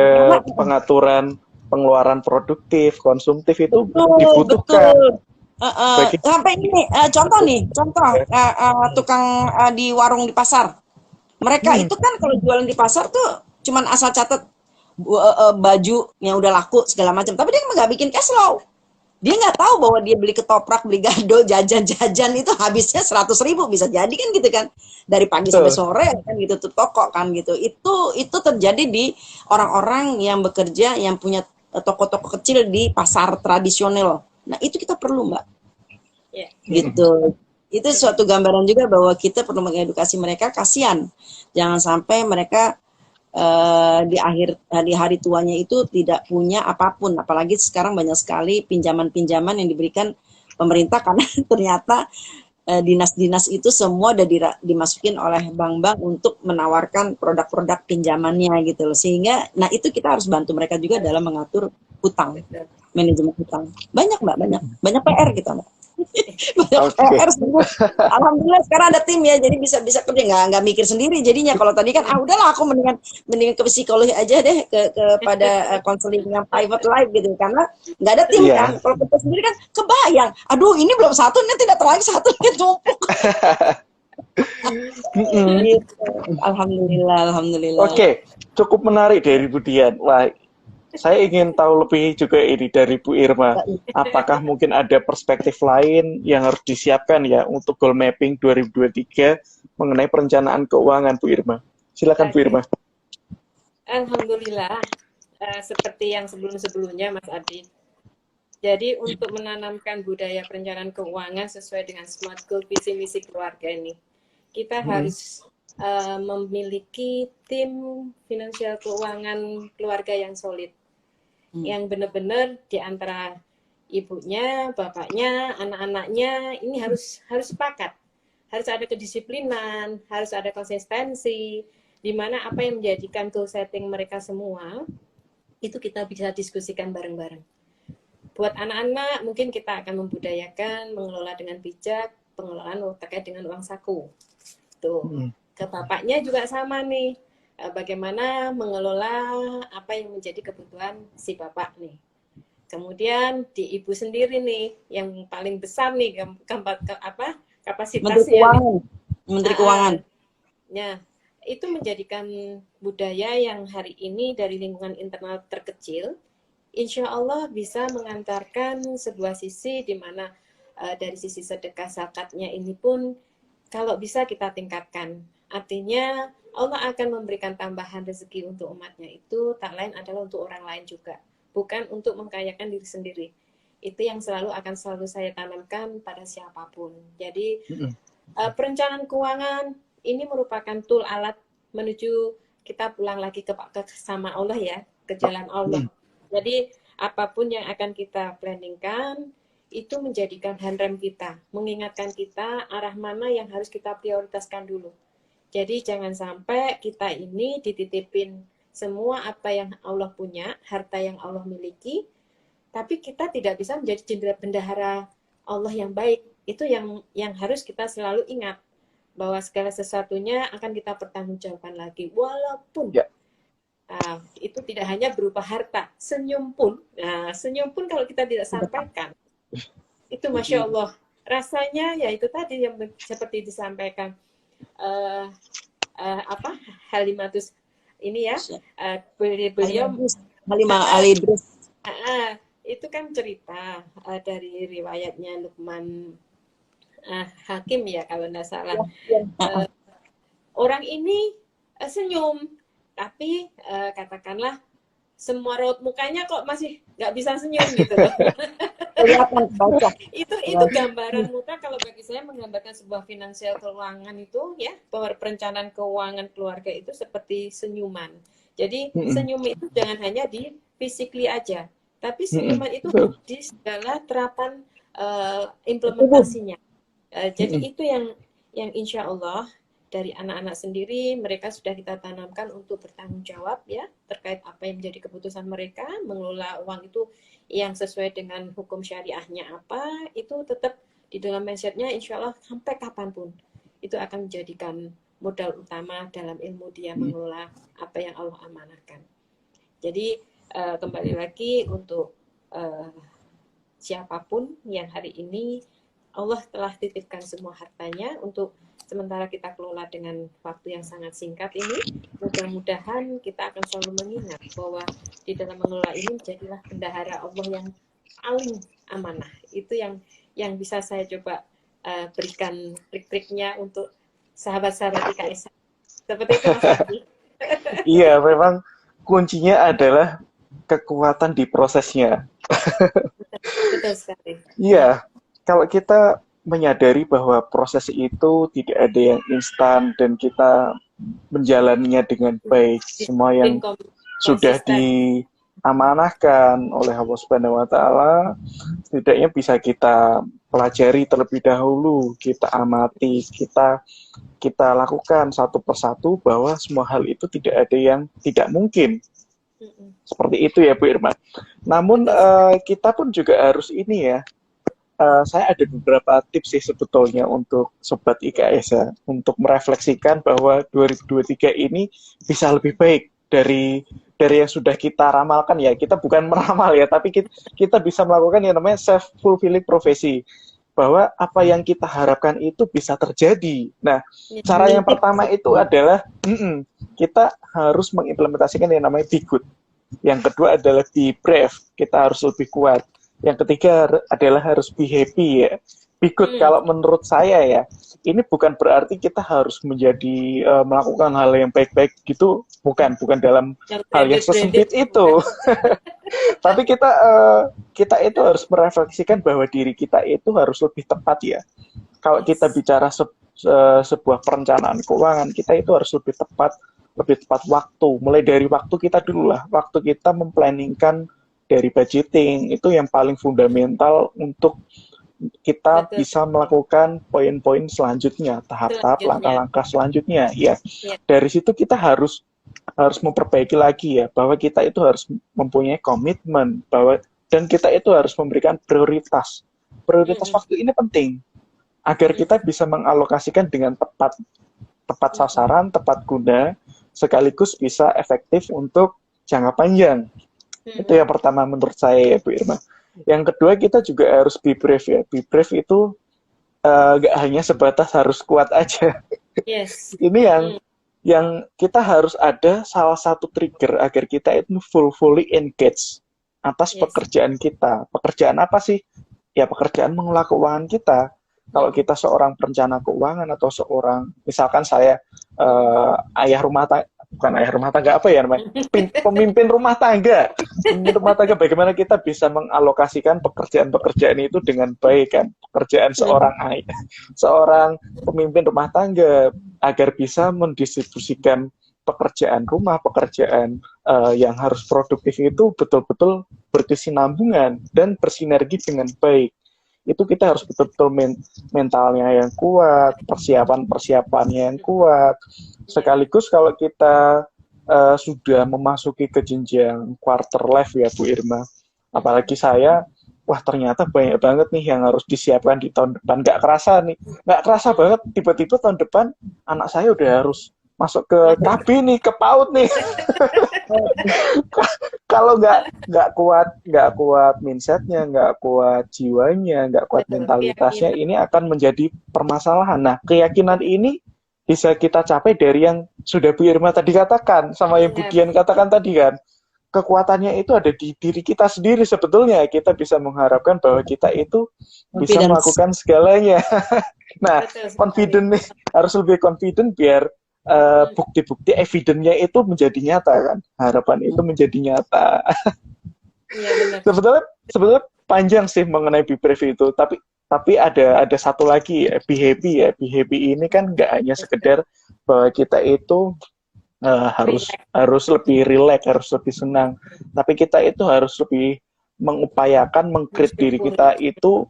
pengaturan pengeluaran produktif, konsumtif itu dibutuhkan. Sampai ini contoh tukang di warung di pasar. Mereka itu kan kalau jualan di pasar tuh cuman asal catat baju yang udah laku segala macam, tapi dia nggak bikin cash flow. Dia nggak tahu bahwa dia beli ketoprak, beli gado, jajan itu habisnya 100.000 bisa jadi kan gitu kan, dari pagi sampai sore kan gitu tuh toko kan gitu. Itu terjadi di orang-orang yang bekerja yang punya toko-toko kecil di pasar tradisional. Nah itu kita perlu Mbak, gitu. Itu suatu gambaran juga bahwa kita perlu mengedukasi mereka. Kasihan, jangan sampai mereka di hari tuanya itu tidak punya apapun. Apalagi sekarang banyak sekali pinjaman-pinjaman yang diberikan pemerintah karena ternyata dinas-dinas itu semua udah dimasukin oleh bank-bank untuk menawarkan produk-produk pinjamannya gitu loh. Sehingga nah itu kita harus bantu mereka juga dalam mengatur hutang, manajemen hutang. Banyak Mbak, banyak PR kita Mbak. PR semua. Alhamdulillah sekarang ada tim ya, jadi bisa kerja, nggak mikir sendiri jadinya. Kalau tadi kan udahlah aku mendingan ke psikologi aja deh, kepada konseling yang private life gitu, karena nggak ada tim kan. Kalau kita sendiri kan kebayang, aduh ini belum satu, ini tidak terlagi satu, ini tumpuk. Gitu. Alhamdulillah. Oke, cukup menarik dari Bu Dian. Wah, Saya ingin tahu lebih juga ini dari Bu Irma. Apakah mungkin ada perspektif lain yang harus disiapkan ya untuk goal mapping 2023 mengenai perencanaan keuangan, Bu Irma? Silakan Bu Oke. Irma. Alhamdulillah, seperti yang sebelum-sebelumnya Mas Adi. Jadi untuk menanamkan budaya perencanaan keuangan sesuai dengan SMART Goal visi misi keluarga ini, kita harus memiliki tim finansial keuangan keluarga yang solid, yang benar-benar di antara ibunya, bapaknya, anak-anaknya ini harus sepakat, harus ada kedisiplinan, harus ada konsistensi, di mana apa yang menjadikan goal setting mereka semua itu kita bisa diskusikan bareng-bareng. Buat anak-anak, mungkin kita akan membudayakan mengelola dengan bijak, pengelolaan terkait dengan uang saku. Tuh, ke bapaknya juga sama nih, bagaimana mengelola apa yang menjadi kebutuhan si bapak nih. Kemudian di ibu sendiri nih, yang paling besar nih, kapasitasnya. Menteri Keuangan. Ya, itu menjadikan budaya yang hari ini dari lingkungan internal terkecil, insya Allah bisa mengantarkan sebuah sisi di mana dari sisi sedekah zakatnya ini pun kalau bisa kita tingkatkan. Artinya Allah akan memberikan tambahan rezeki untuk umatnya itu tak lain adalah untuk orang lain juga. Bukan untuk mengkayakan diri sendiri. Itu yang akan selalu saya tanamkan pada siapapun. Jadi perencanaan keuangan ini merupakan tool alat menuju kita pulang lagi ke sama Allah ya, ke jalan Allah. Jadi apapun yang akan kita planningkan itu menjadikan handrem kita, mengingatkan kita arah mana yang harus kita prioritaskan dulu. Jadi jangan sampai kita ini dititipin semua apa yang Allah punya, harta yang Allah miliki, tapi kita tidak bisa menjadi bendahara Allah yang baik. Itu yang harus kita selalu ingat, bahwa segala sesuatunya akan kita pertanggungjawabkan lagi, walaupun itu tidak hanya berupa harta, senyum pun kalau kita tidak sampaikan, itu Masya Allah, rasanya ya itu tadi yang seperti disampaikan Halimatus ini ya, beliau Alidrus itu kan cerita dari riwayatnya Luqman Hakim ya kalau tidak salah. Orang ini senyum, tapi katakanlah semua raut mukanya kok masih nggak bisa senyum gitu loh. itu gambaran muka kalau bagi saya menggambarkan sebuah finansial keuangan itu ya, bahwa perencanaan keuangan keluarga itu seperti senyuman. Jadi senyum itu jangan hanya di physically aja, tapi senyuman itu di segala terapan implementasinya. Jadi itu yang insya Allah dari anak-anak sendiri mereka sudah kita tanamkan untuk bertanggung jawab ya terkait apa yang menjadi keputusan mereka, mengelola uang itu yang sesuai dengan hukum syariahnya apa, itu tetap di dalam mindsetnya insya Allah sampai kapanpun itu akan menjadikan modal utama dalam ilmu dia mengelola apa yang Allah amanahkan. Jadi kembali lagi untuk siapapun yang hari ini Allah telah titipkan semua hartanya untuk sementara kita kelola dengan waktu yang sangat singkat ini, mudah-mudahan kita akan selalu mengingat bahwa di dalam mengelola ini jadilah bendahara Allah yang paling amanah. Itu yang bisa saya coba berikan trik-triknya untuk sahabat-sahabat IKS. Seperti itu Mas Adi. Iya, memang kuncinya adalah kekuatan di prosesnya. Betul sekali. Iya, kalau kita menyadari bahwa proses itu tidak ada yang instan dan kita menjalaninya dengan baik, semua yang sudah diamanahkan oleh Allah Subhanahu wa taala setidaknya bisa kita pelajari terlebih dahulu, kita amati, kita lakukan satu persatu bahwa semua hal itu tidak ada yang tidak mungkin. Seperti itu ya Bu Irma. Namun kita pun juga harus ini ya, saya ada beberapa tips sih sebetulnya untuk Sobat IKS ya, untuk merefleksikan bahwa 2023 ini bisa lebih baik dari yang sudah kita ramalkan ya. Kita bukan meramal ya, tapi kita bisa melakukan yang namanya self-fulfilling prophecy, bahwa apa yang kita harapkan itu bisa terjadi. Nah, cara yang pertama itu adalah kita harus mengimplementasikan yang namanya be good. Yang kedua adalah be brave, kita harus lebih kuat. Yang ketiga adalah harus be happy ya. Be good, kalau menurut saya ya, ini bukan berarti kita harus menjadi melakukan hal yang baik-baik gitu, bukan dalam Yang hal yang sesempit itu. Tapi kita itu harus merefleksikan bahwa diri kita itu harus lebih tepat ya. Kalau kita bicara sebuah perencanaan keuangan, kita itu harus lebih tepat waktu. Mulai dari waktu kita dulu lah, waktu kita memplanningkan dari budgeting, itu yang paling fundamental untuk kita bisa melakukan poin-poin selanjutnya, tahap-tahap, langkah-langkah selanjutnya. Ya, dari situ kita harus memperbaiki lagi ya, bahwa kita itu harus mempunyai komitmen, dan kita itu harus memberikan prioritas. Prioritas waktu ini penting agar kita bisa mengalokasikan dengan tepat sasaran, tepat guna, sekaligus bisa efektif untuk jangka panjang. Itu yang pertama menurut saya ya Bu Irma. Yang kedua, kita juga harus be brave ya. Be brave itu gak hanya sebatas harus kuat aja. Yes. Ini yang kita harus ada salah satu trigger agar kita itu fully engaged atas pekerjaan kita. Pekerjaan apa sih? Ya pekerjaan mengelola keuangan kita. Kalau kita seorang perencana keuangan atau seorang, misalkan saya pemimpin rumah tangga. Pemimpin rumah tangga, bagaimana kita bisa mengalokasikan pekerjaan-pekerjaan itu dengan baik kan? Pekerjaan seorang pemimpin rumah tangga agar bisa mendistribusikan pekerjaan rumah, pekerjaan yang harus produktif itu betul-betul berkesinambungan dan bersinergi dengan baik. Itu kita harus betul-betul mentalnya yang kuat, persiapannya yang kuat. Sekaligus kalau kita sudah memasuki ke jenjang quarter life ya Bu Irma, apalagi saya, wah ternyata banyak banget nih yang harus disiapkan di tahun depan. Nggak kerasa banget, tiba-tiba tahun depan anak saya udah harus masuk ke KB nih, ke PAUD nih. Kalau nggak kuat mindsetnya, nggak kuat jiwanya, nggak kuat mentalitasnya, ini akan menjadi permasalahan. Nah, keyakinan ini bisa kita capai dari yang sudah Bu Irma tadi katakan, sama yang Bu Dian katakan tadi kan. Kekuatannya itu ada di diri kita sendiri sebetulnya. Kita bisa mengharapkan bahwa kita itu bisa melakukan segalanya. Nah, confident nih, harus lebih confident biar bukti-bukti evidence-nya itu menjadi nyata kan, harapan itu menjadi nyata. Ya, sebetulnya panjang sih mengenai be brave itu, tapi ada satu lagi ya, be happy ya. Be happy ini kan nggak hanya sekedar bahwa kita itu harus lebih relax, harus lebih senang, tapi kita itu harus lebih mengupayakan mengcreate diri kita itu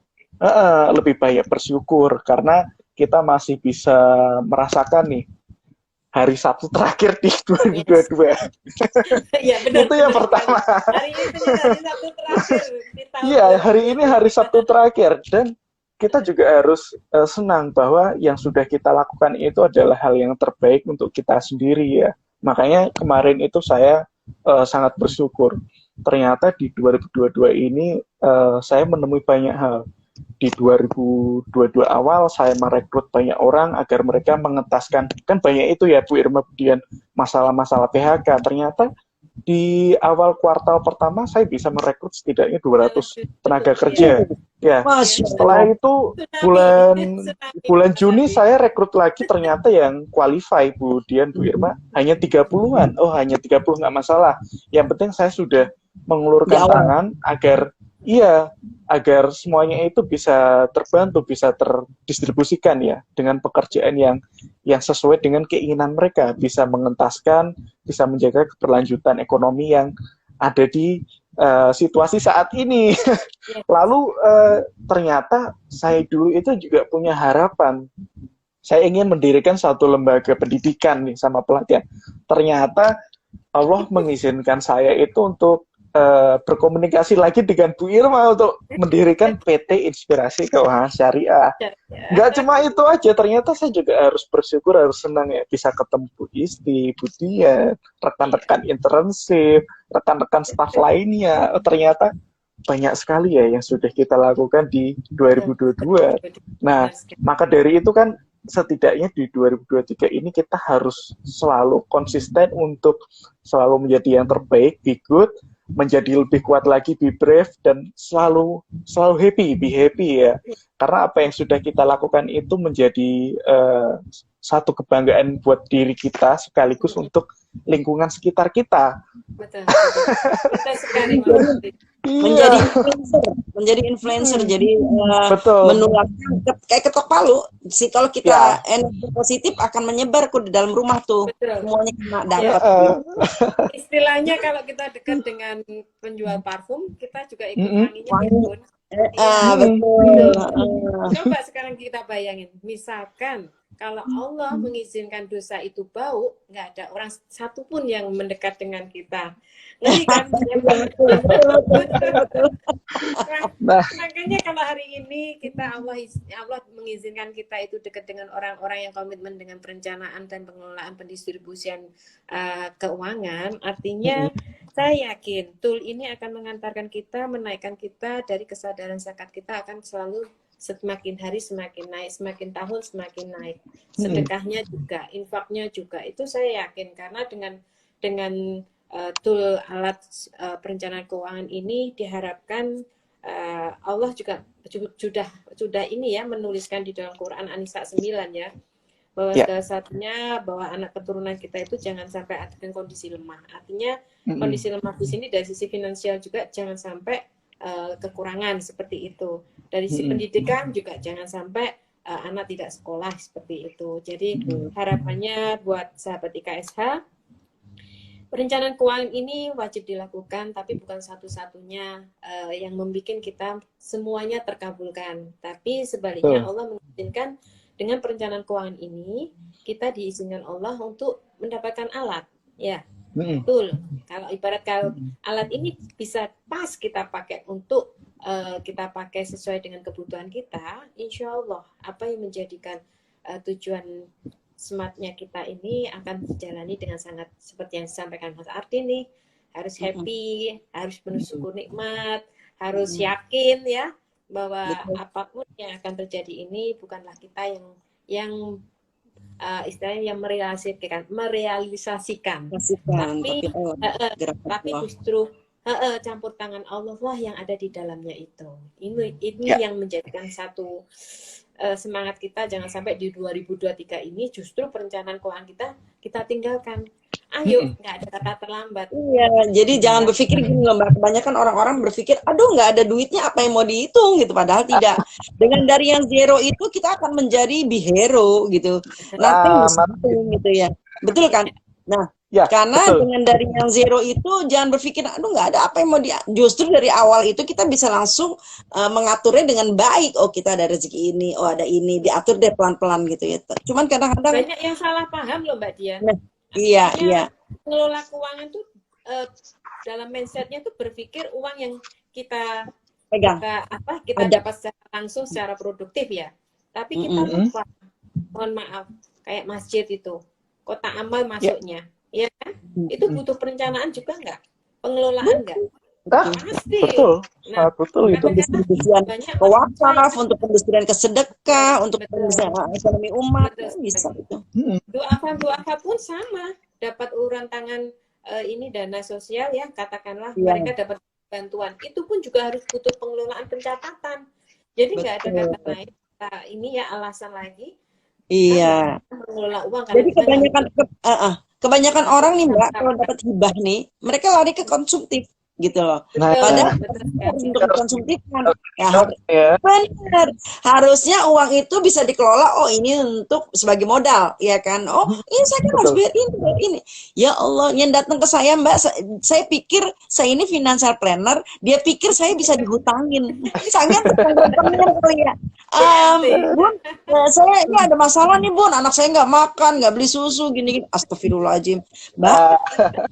lebih banyak bersyukur karena kita masih bisa merasakan nih hari Sabtu terakhir di 2022. Ya, benar, itu yang pertama. Hari ini hari Sabtu terakhir. Iya, hari ini hari Sabtu terakhir. Dan kita juga harus senang bahwa yang sudah kita lakukan itu adalah hal yang terbaik untuk kita sendiri ya. Makanya kemarin itu saya sangat bersyukur. Ternyata di 2022 ini saya menemui banyak hal. Di 2022 awal saya merekrut banyak orang agar mereka mengentaskan, kan banyak itu ya Bu Irma, kemudian masalah-masalah PHK. Ternyata di awal kuartal pertama saya bisa merekrut setidaknya 200 tenaga kerja. Ya, setelah itu bulan Juni saya rekrut lagi, ternyata yang qualify Bu Dian, Bu Irma hanya 30-an. Oh, hanya 30 nggak masalah. Yang penting saya sudah mengulurkan tangan agar semuanya itu bisa terbantu, bisa terdistribusikan ya dengan pekerjaan yang sesuai dengan keinginan mereka, bisa mengentaskan, bisa menjaga keberlanjutan ekonomi yang ada di situasi saat ini. Lalu ternyata saya dulu itu juga punya harapan. Saya ingin mendirikan satu lembaga pendidikan nih sama pelatihan. Ternyata Allah mengizinkan saya itu untuk berkomunikasi lagi dengan Bu Irma untuk mendirikan PT Inspirasi Keuangan Syariah. Nggak cuma itu aja, ternyata saya juga harus bersyukur, harus senang ya bisa ketemu Bu Isti, Bu Dian, rekan-rekan internship, rekan-rekan staf lainnya. Ternyata banyak sekali ya yang sudah kita lakukan di 2022. Nah, maka dari itu kan setidaknya di 2023 ini kita harus selalu konsisten untuk selalu menjadi yang terbaik, be good, menjadi lebih kuat lagi, be brave, dan selalu happy, be happy ya. Karena apa yang sudah kita lakukan itu menjadi satu kebanggaan buat diri kita sekaligus untuk lingkungan sekitar kita. Betul. Betul sekali, Mas Ardi. menjadi influencer jadi Betul. menularkan kayak ketok palu sih, kalau kita energi positif akan menyebar di dalam rumah tuh. Betul. Semuanya kena dapat. Istilahnya kalau kita dekat dengan penjual parfum, kita juga ikut wanginya pun. Betul. Coba sekarang kita bayangin, misalkan kalau Allah mengizinkan dosa itu bau, nggak ada orang satu pun yang mendekat dengan kita. Ngeri kan? Makanya kalau hari ini Allah mengizinkan kita itu dekat dengan orang-orang yang komitmen dengan perencanaan dan pengelolaan pendistribusian keuangan, artinya saya yakin tool ini akan mengantarkan kita, menaikkan kita dari kesadaran zakat kita akan selalu semakin hari semakin naik, semakin tahun semakin naik. Sedekahnya juga, infaknya juga, itu saya yakin karena dengan tool alat perencanaan keuangan ini diharapkan Allah juga sudah ini ya menuliskan di dalam Quran An-Nisa 9 ya, bahwa salah satunya bahwa anak keturunan kita itu jangan sampai ada kondisi lemah. Artinya kondisi lemah di sini dari sisi finansial juga jangan sampai kekurangan seperti itu. Dari sisi pendidikan juga jangan sampai anak tidak sekolah seperti itu. Jadi harapannya buat sahabat IKSH, perencanaan keuangan ini wajib dilakukan, tapi bukan satu-satunya yang membuat kita semuanya terkabulkan. Tapi sebaliknya Allah mengizinkan dengan perencanaan keuangan ini kita diizinkan Allah untuk mendapatkan alat, ya. Betul. Kalau alat ini bisa pas kita pakai untuk kita pakai sesuai dengan kebutuhan kita, insya Allah apa yang menjadikan tujuan smartnya kita ini akan dijalani dengan sangat seperti yang disampaikan Mas Ardi nih, harus happy, harus penuh syukur nikmat, harus yakin ya bahwa apapun yang akan terjadi ini bukanlah kita yang istilahnya yang merealisasikan, tapi justru campur tangan Allah lah yang ada di dalamnya itu. Ini yang menjadikan satu semangat kita, jangan sampai di 2023 ini justru perencanaan keuangan kita tinggalkan. Ayo, nggak ada kata terlambat. Iya, jadi jangan berpikir gini loh Mbak. Kebanyakan orang-orang berpikir, aduh nggak ada duitnya, apa yang mau dihitung gitu. Padahal tidak. Dengan dari yang zero itu kita akan menjadi be hero gitu. Nanti gitu ya. Betul kan? Nah, karena dengan dari yang zero itu jangan berpikir, aduh nggak ada apa yang mau justru dari awal itu kita bisa langsung mengaturnya dengan baik. Oh kita ada rezeki ini, oh ada ini, diatur deh pelan-pelan gitu ya. Cuman kadang-kadang banyak yang salah paham loh Mbak Dia. Nah, iya. Mengelola keuangan tuh dalam mindsetnya tuh berpikir uang yang kita pegang, kita dapat secara langsung, secara produktif ya. Tapi kita lupa, mohon maaf, kayak masjid itu, kotak amal masuknya. Ya kan? Itu butuh perencanaan juga nggak? Pengelolaan nggak? Pasti. Betul. Nah, betul itu. Pendistribusian ke wakaf, untuk pendistribusian ke sedekah, untuk pendistribusian ekonomi umat, bisa itu. Doa pun sama, dapat uluran tangan ini dana sosial ya, katakanlah mereka dapat bantuan. Itu pun juga harus butuh pengelolaan pencatatan. Jadi nggak ada kata lain. Ini ya alasan lagi. Iya. Mengelola uang. Jadi kebanyakan orang nih Mbak, kalau dapat hibah nih, mereka lari ke konsumtif gitu loh. Padahal untuk konsumtifkan. Benar. Harusnya uang itu bisa dikelola. Oh ini untuk sebagai modal, ya kan? Oh ini saya kan harus bayar ini. Ya Allah, yang datang ke saya Mbak, saya pikir saya ini financial planner, dia pikir saya bisa dihutangin. Sangat benar kali ya. Bun, saya ini ada masalah nih Bun, anak saya nggak makan, nggak beli susu, gini-gini. Astagfirullahaladzim, Mbak,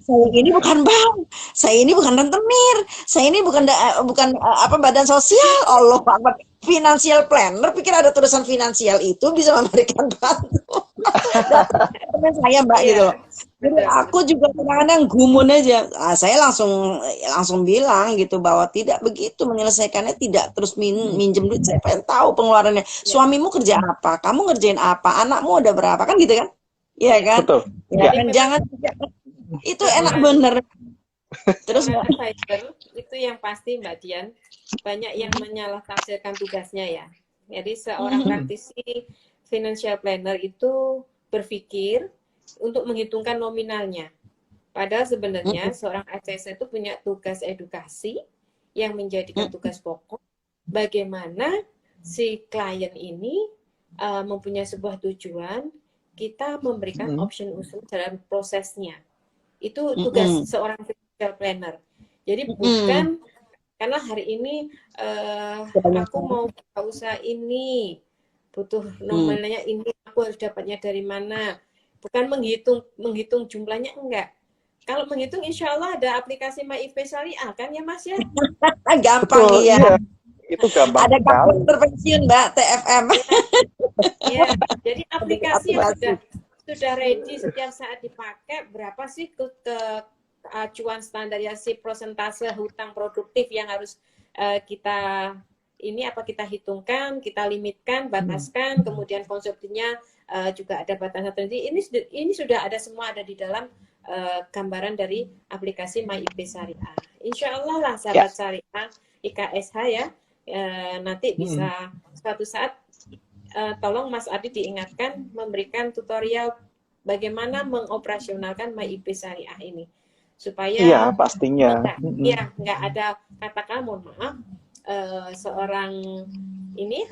saya ini bukan bank, saya ini bukan rentenir, saya ini bukan badan sosial. Allah Akbar, financial planner, pikir ada tulisan finansial itu bisa memberikan bantu. Saya Mbak gitu loh. Jadi aku juga kadang-kadang gumun aja. Saya langsung bilang gitu bahwa tidak begitu menyelesaikannya, tidak terus minjem duit. Saya pengen tahu pengeluarannya. Ya, Suamimu kerja apa? Kamu ngerjain apa? Anakmu ada berapa? Kan gitu kan? Iya kan? Betul. Ya Ya. kan? memang Jangan itu enak bener. Terus seorang advisor itu yang pasti Mbak Dian banyak yang menyalahtafsirkan tugasnya ya. Jadi seorang praktisi financial planner itu berpikir untuk menghitungkan nominalnya. Padahal sebenarnya seorang advisor itu punya tugas edukasi yang menjadikan tugas pokok. Bagaimana si klien ini mempunyai sebuah tujuan, kita memberikan option-option dalam prosesnya. Itu tugas seorang financial planner. Jadi bukan karena hari ini aku mau buka usaha ini, butuh nominalnya ini, aku harus dapatnya dari mana. Bukan menghitung jumlahnya, enggak. Kalau menghitung insya Allah ada aplikasi MyIP Syariah kan ya Mas ya? gampang Betul, ya. iya. Itu gampang Ada sekali. kalkulator pensiun Mbak, TFM. Ya, jadi aplikasi yang Aplikasi. sudah ready setiap saat dipakai, berapa sih ke acuan standarisasi persentase hutang produktif yang harus kita hitungkan, kita limitkan, bataskan, kemudian konsumsinya juga ada batasan tertentu. Ini sudah ada semua ada di dalam gambaran dari aplikasi MyIP Syariah. Insya Allah lah sahabat syariah IKSH ya, nanti bisa suatu saat tolong Mas Adi diingatkan memberikan tutorial bagaimana mengoperasionalkan MyIP Syariah ini supaya pastinya. nggak ada katakan mohon maaf seorang ini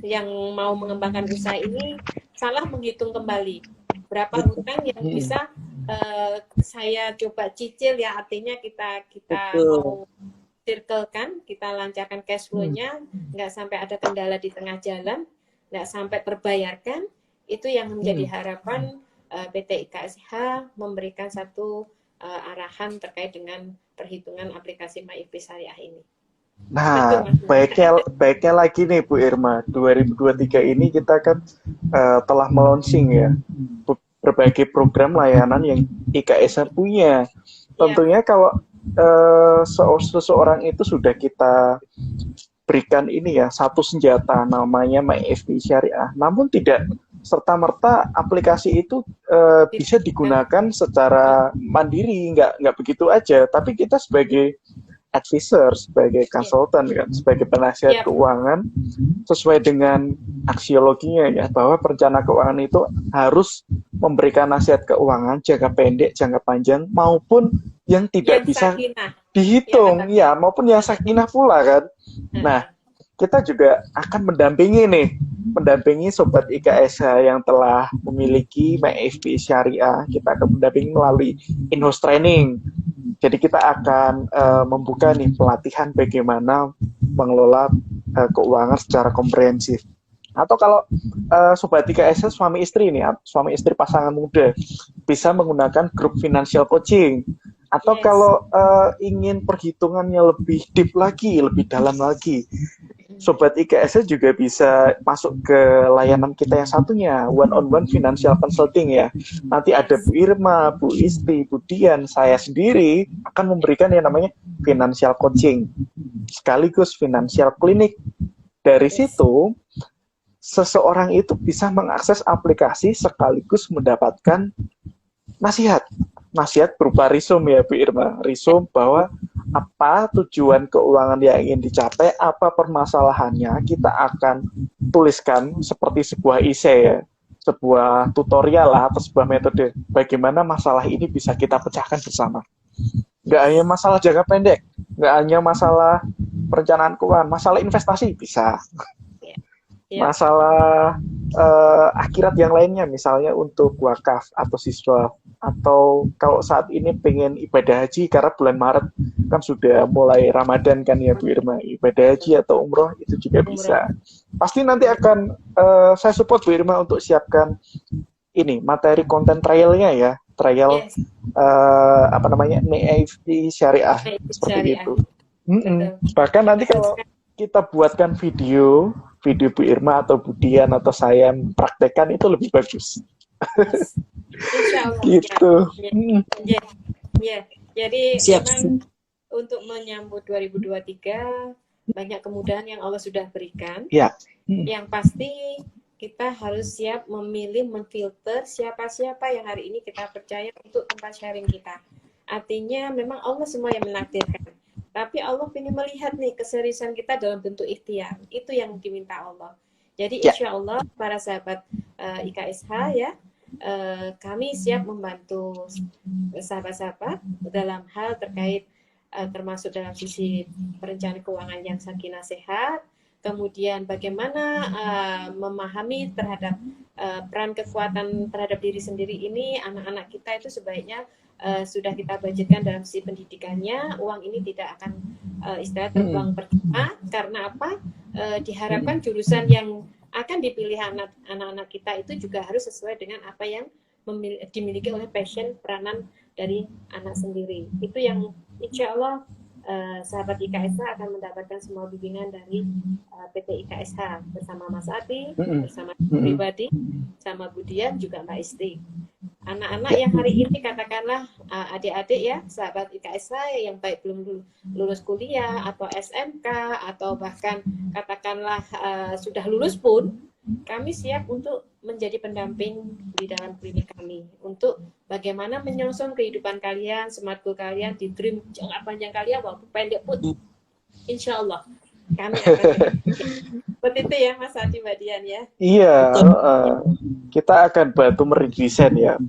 yang mau mengembangkan usaha ini salah menghitung kembali berapa hutang yang bisa saya coba cicil ya, artinya kita mau circlekan, kita lancarkan cash flow-nya, nggak sampai ada kendala di tengah jalan, nggak sampai terbayarkan. Itu yang menjadi harapan PT IKSH memberikan satu arahan terkait dengan perhitungan aplikasi MyIP Syariah ini. Nah, baiknya lagi nih Bu Irma, 2023 ini kita kan telah launching ya berbagai program layanan yang IKSH punya. Tentunya kalau seseorang itu sudah kita berikan ini ya satu senjata namanya MyIP Syariah, namun tidak serta-merta aplikasi itu bisa digunakan secara mandiri, nggak begitu aja. Tapi kita sebagai advisor, sebagai konsultan kan, sebagai penasihat keuangan, sesuai dengan aksiologinya ya, bahwa perencana keuangan itu harus memberikan nasihat keuangan jangka pendek, jangka panjang, maupun yang tidak bisa dihitung, ya, maupun yang sakinah pula kan. Nah, kita juga akan mendampingi sobat IKSH yang telah memiliki MyIP Syariah. Kita akan mendampingi melalui in-house training. Jadi kita akan membuka nih pelatihan bagaimana mengelola keuangan secara komprehensif. Atau kalau sobat IKSH suami istri pasangan muda bisa menggunakan grup financial coaching. Atau kalau ingin perhitungannya lebih deep lagi, lebih dalam lagi, sobat IKSH juga bisa masuk ke layanan kita yang satunya, one-on-one financial consulting ya. Nanti ada Bu Irma, Bu Isti, Bu Dian, saya sendiri akan memberikan yang namanya financial coaching, sekaligus financial clinic. Dari situ, seseorang itu bisa mengakses aplikasi sekaligus mendapatkan nasihat berupa resume ya Bu Irma, resume bahwa apa tujuan keuangan yang ingin dicapai, apa permasalahannya, kita akan tuliskan seperti sebuah essay ya, sebuah tutorial lah atau sebuah metode bagaimana masalah ini bisa kita pecahkan bersama. Nggak hanya masalah jangka pendek, nggak hanya masalah perencanaan keuangan, masalah investasi bisa. Masalah akhirat yang lainnya, misalnya untuk wakaf atau siswa, atau kalau saat ini pengen ibadah haji karena bulan Maret kan sudah mulai Ramadan kan ya Bu Irma, ibadah haji atau umroh itu juga bisa. Pasti nanti akan saya support Bu Irma untuk siapkan ini materi konten trialnya ya, trial MyIP Syariah seperti itu. Bahkan nanti kalau kita buatkan video Bu Irma atau Bu Dian atau saya mempraktekkan itu lebih bagus. Insya Allah. Gitu. Ya, ya, ya. Jadi Siap. memang untuk menyambut 2023 banyak kemudahan yang Allah sudah berikan. Ya. Yang pasti kita harus siap memilih, memfilter siapa-siapa yang hari ini kita percaya untuk tempat sharing kita. Artinya memang Allah semua yang menakdirkan. Tapi Allah ingin melihat nih keseriusan kita dalam bentuk ikhtiar. Itu yang diminta Allah. Jadi insya Allah para sahabat IKSH ya, kami siap membantu sahabat-sahabat dalam hal terkait termasuk dalam sisi perencanaan keuangan yang sakinah sehat, kemudian bagaimana memahami terhadap peran kekuatan terhadap diri sendiri ini, anak-anak kita itu sebaiknya sudah kita budgetkan dalam sisi pendidikannya, uang ini tidak akan istilah terbuang percuma, karena apa? Diharapkan jurusan yang akan dipilih anak-anak kita itu juga harus sesuai dengan apa yang dimiliki oleh passion peranan dari anak sendiri. Itu yang insya Allah sahabat IKSH akan mendapatkan semua bimbingan dari PT IKSH bersama Mas Adi, bersama pribadi, sama Bu Dian, juga Mbak Isti. Anak-anak yang hari ini katakanlah adik-adik ya, sahabat IKSH yang baik belum lulus kuliah atau SMK atau bahkan katakanlah sudah lulus pun, kami siap untuk menjadi pendamping di dalam klinik kami untuk bagaimana menyongsong kehidupan kalian, smart goal kalian di dream jangka panjang kalian walaupun pendek pun, insya Allah kami akan seperti itu ya Mas Adi, Mbak Dian ya. Iya, kita akan bantu meredesain ya.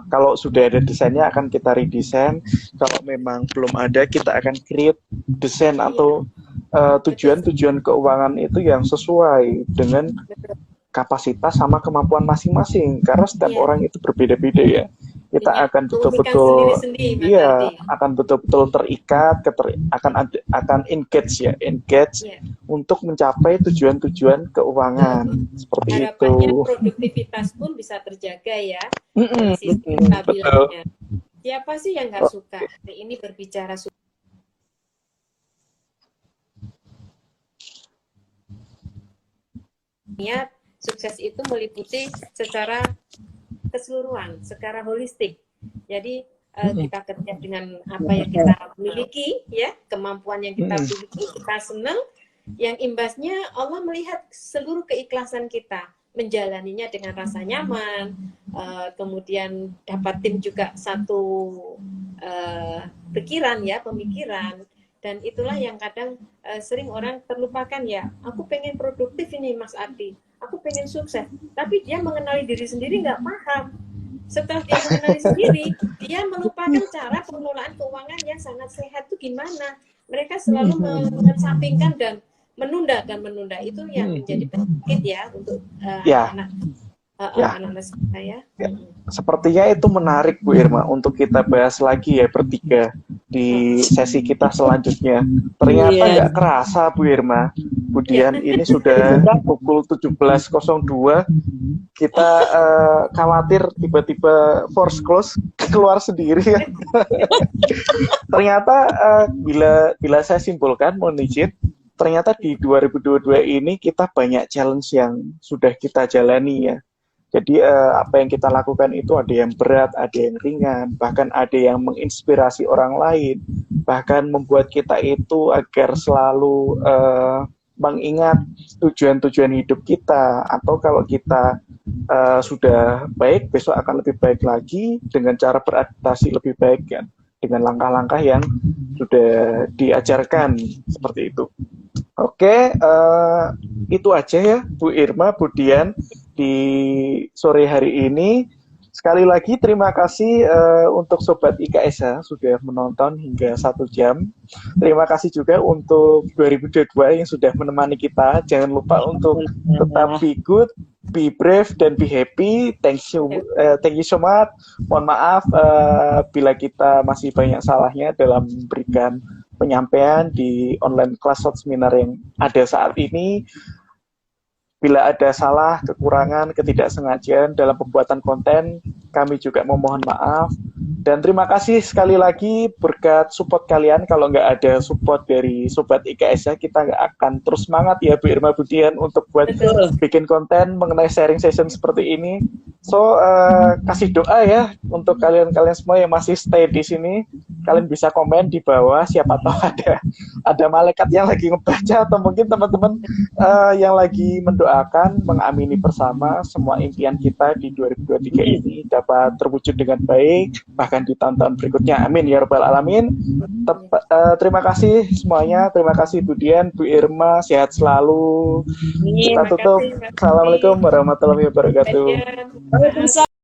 Kalau sudah ada desainnya akan kita redesain. Kalau memang belum ada, kita akan create desain atau tujuan-tujuan keuangan itu yang sesuai dengan kapasitas sama kemampuan masing-masing. Karena setiap orang itu berbeda-beda ya. Kita akan betul-betul, akan betul-betul terikat, akan engage untuk mencapai tujuan-tujuan keuangan seperti harapannya itu. Produktivitas pun bisa terjaga ya, sisi stabilnya. Siapa sih yang nggak suka? Ini berbicara niat sukses itu meliputi secara keseluruhan, secara holistik. Jadi kita kerja dengan apa yang kita miliki, ya, kemampuan yang kita miliki, kita senang. Yang imbasnya Allah melihat seluruh keikhlasan kita, menjalaninya dengan rasa nyaman, kemudian dapat tim juga satu pikiran ya, pemikiran. Dan itulah yang kadang sering orang terlupakan ya. Aku pengen produktif ini Mas Adi, aku pengen sukses, tapi dia mengenali diri sendiri nggak paham. Setelah dia mengenali sendiri, dia melupakan cara pengelolaan keuangan yang sangat sehat itu gimana. Mereka selalu mengesampingkan dan menunda. Itu yang menjadi penyakit ya untuk anak-anak saya. Ya. Sepertinya itu menarik Bu Irma untuk kita bahas lagi ya bertiga di sesi kita selanjutnya. Ternyata nggak kerasa Bu Irma, Bu Dian, ini sudah pukul 17.02. Kita khawatir tiba-tiba force close keluar sendiri ya. Ternyata bila saya simpulkan, mohon izin, ternyata di 2022 ini kita banyak challenge yang sudah kita jalani ya. Jadi apa yang kita lakukan itu ada yang berat, ada yang ringan, bahkan ada yang menginspirasi orang lain, bahkan membuat kita itu agar selalu mengingat tujuan-tujuan hidup kita, atau kalau kita sudah baik, besok akan lebih baik lagi dengan cara beradaptasi lebih baik kan, dengan langkah-langkah yang sudah diajarkan seperti itu. Oke, itu aja ya Bu Irma, Bu Dian di sore hari ini. Sekali lagi terima kasih untuk Sobat IKSH sudah menonton hingga 1 jam. Terima kasih juga untuk 2022 yang sudah menemani kita. Jangan lupa untuk tetap be good, be brave, dan be happy. Thank you so much. Mohon maaf bila kita masih banyak salahnya dalam memberikan penyampaian di online class short seminar yang ada saat ini. Bila ada salah, kekurangan, ketidaksengajaan dalam pembuatan konten, kami juga memohon maaf. Dan terima kasih sekali lagi berkat support kalian. Kalau nggak ada support dari Sobat IKS ya, kita nggak akan terus semangat ya Bu Irma Budian untuk buat Betul. bikin konten mengenai sharing session seperti ini. So, kasih doa ya untuk kalian-kalian semua yang masih stay di sini. Kalian bisa komen di bawah, siapa tahu ada malaikat yang lagi ngebaca atau mungkin teman-teman yang lagi mendoakan, mengamini bersama semua impian kita di 2023 ini dapat terwujud dengan baik, bahkan di tahun-tahun berikutnya. Amin ya rabbal alamin. Terima kasih semuanya, terima kasih Bu Dian, Bu Irma, sehat selalu. Kita tutup. Assalamualaikum warahmatullahi wabarakatuh. Terima kasih, Mbak. Waalaikumsalam.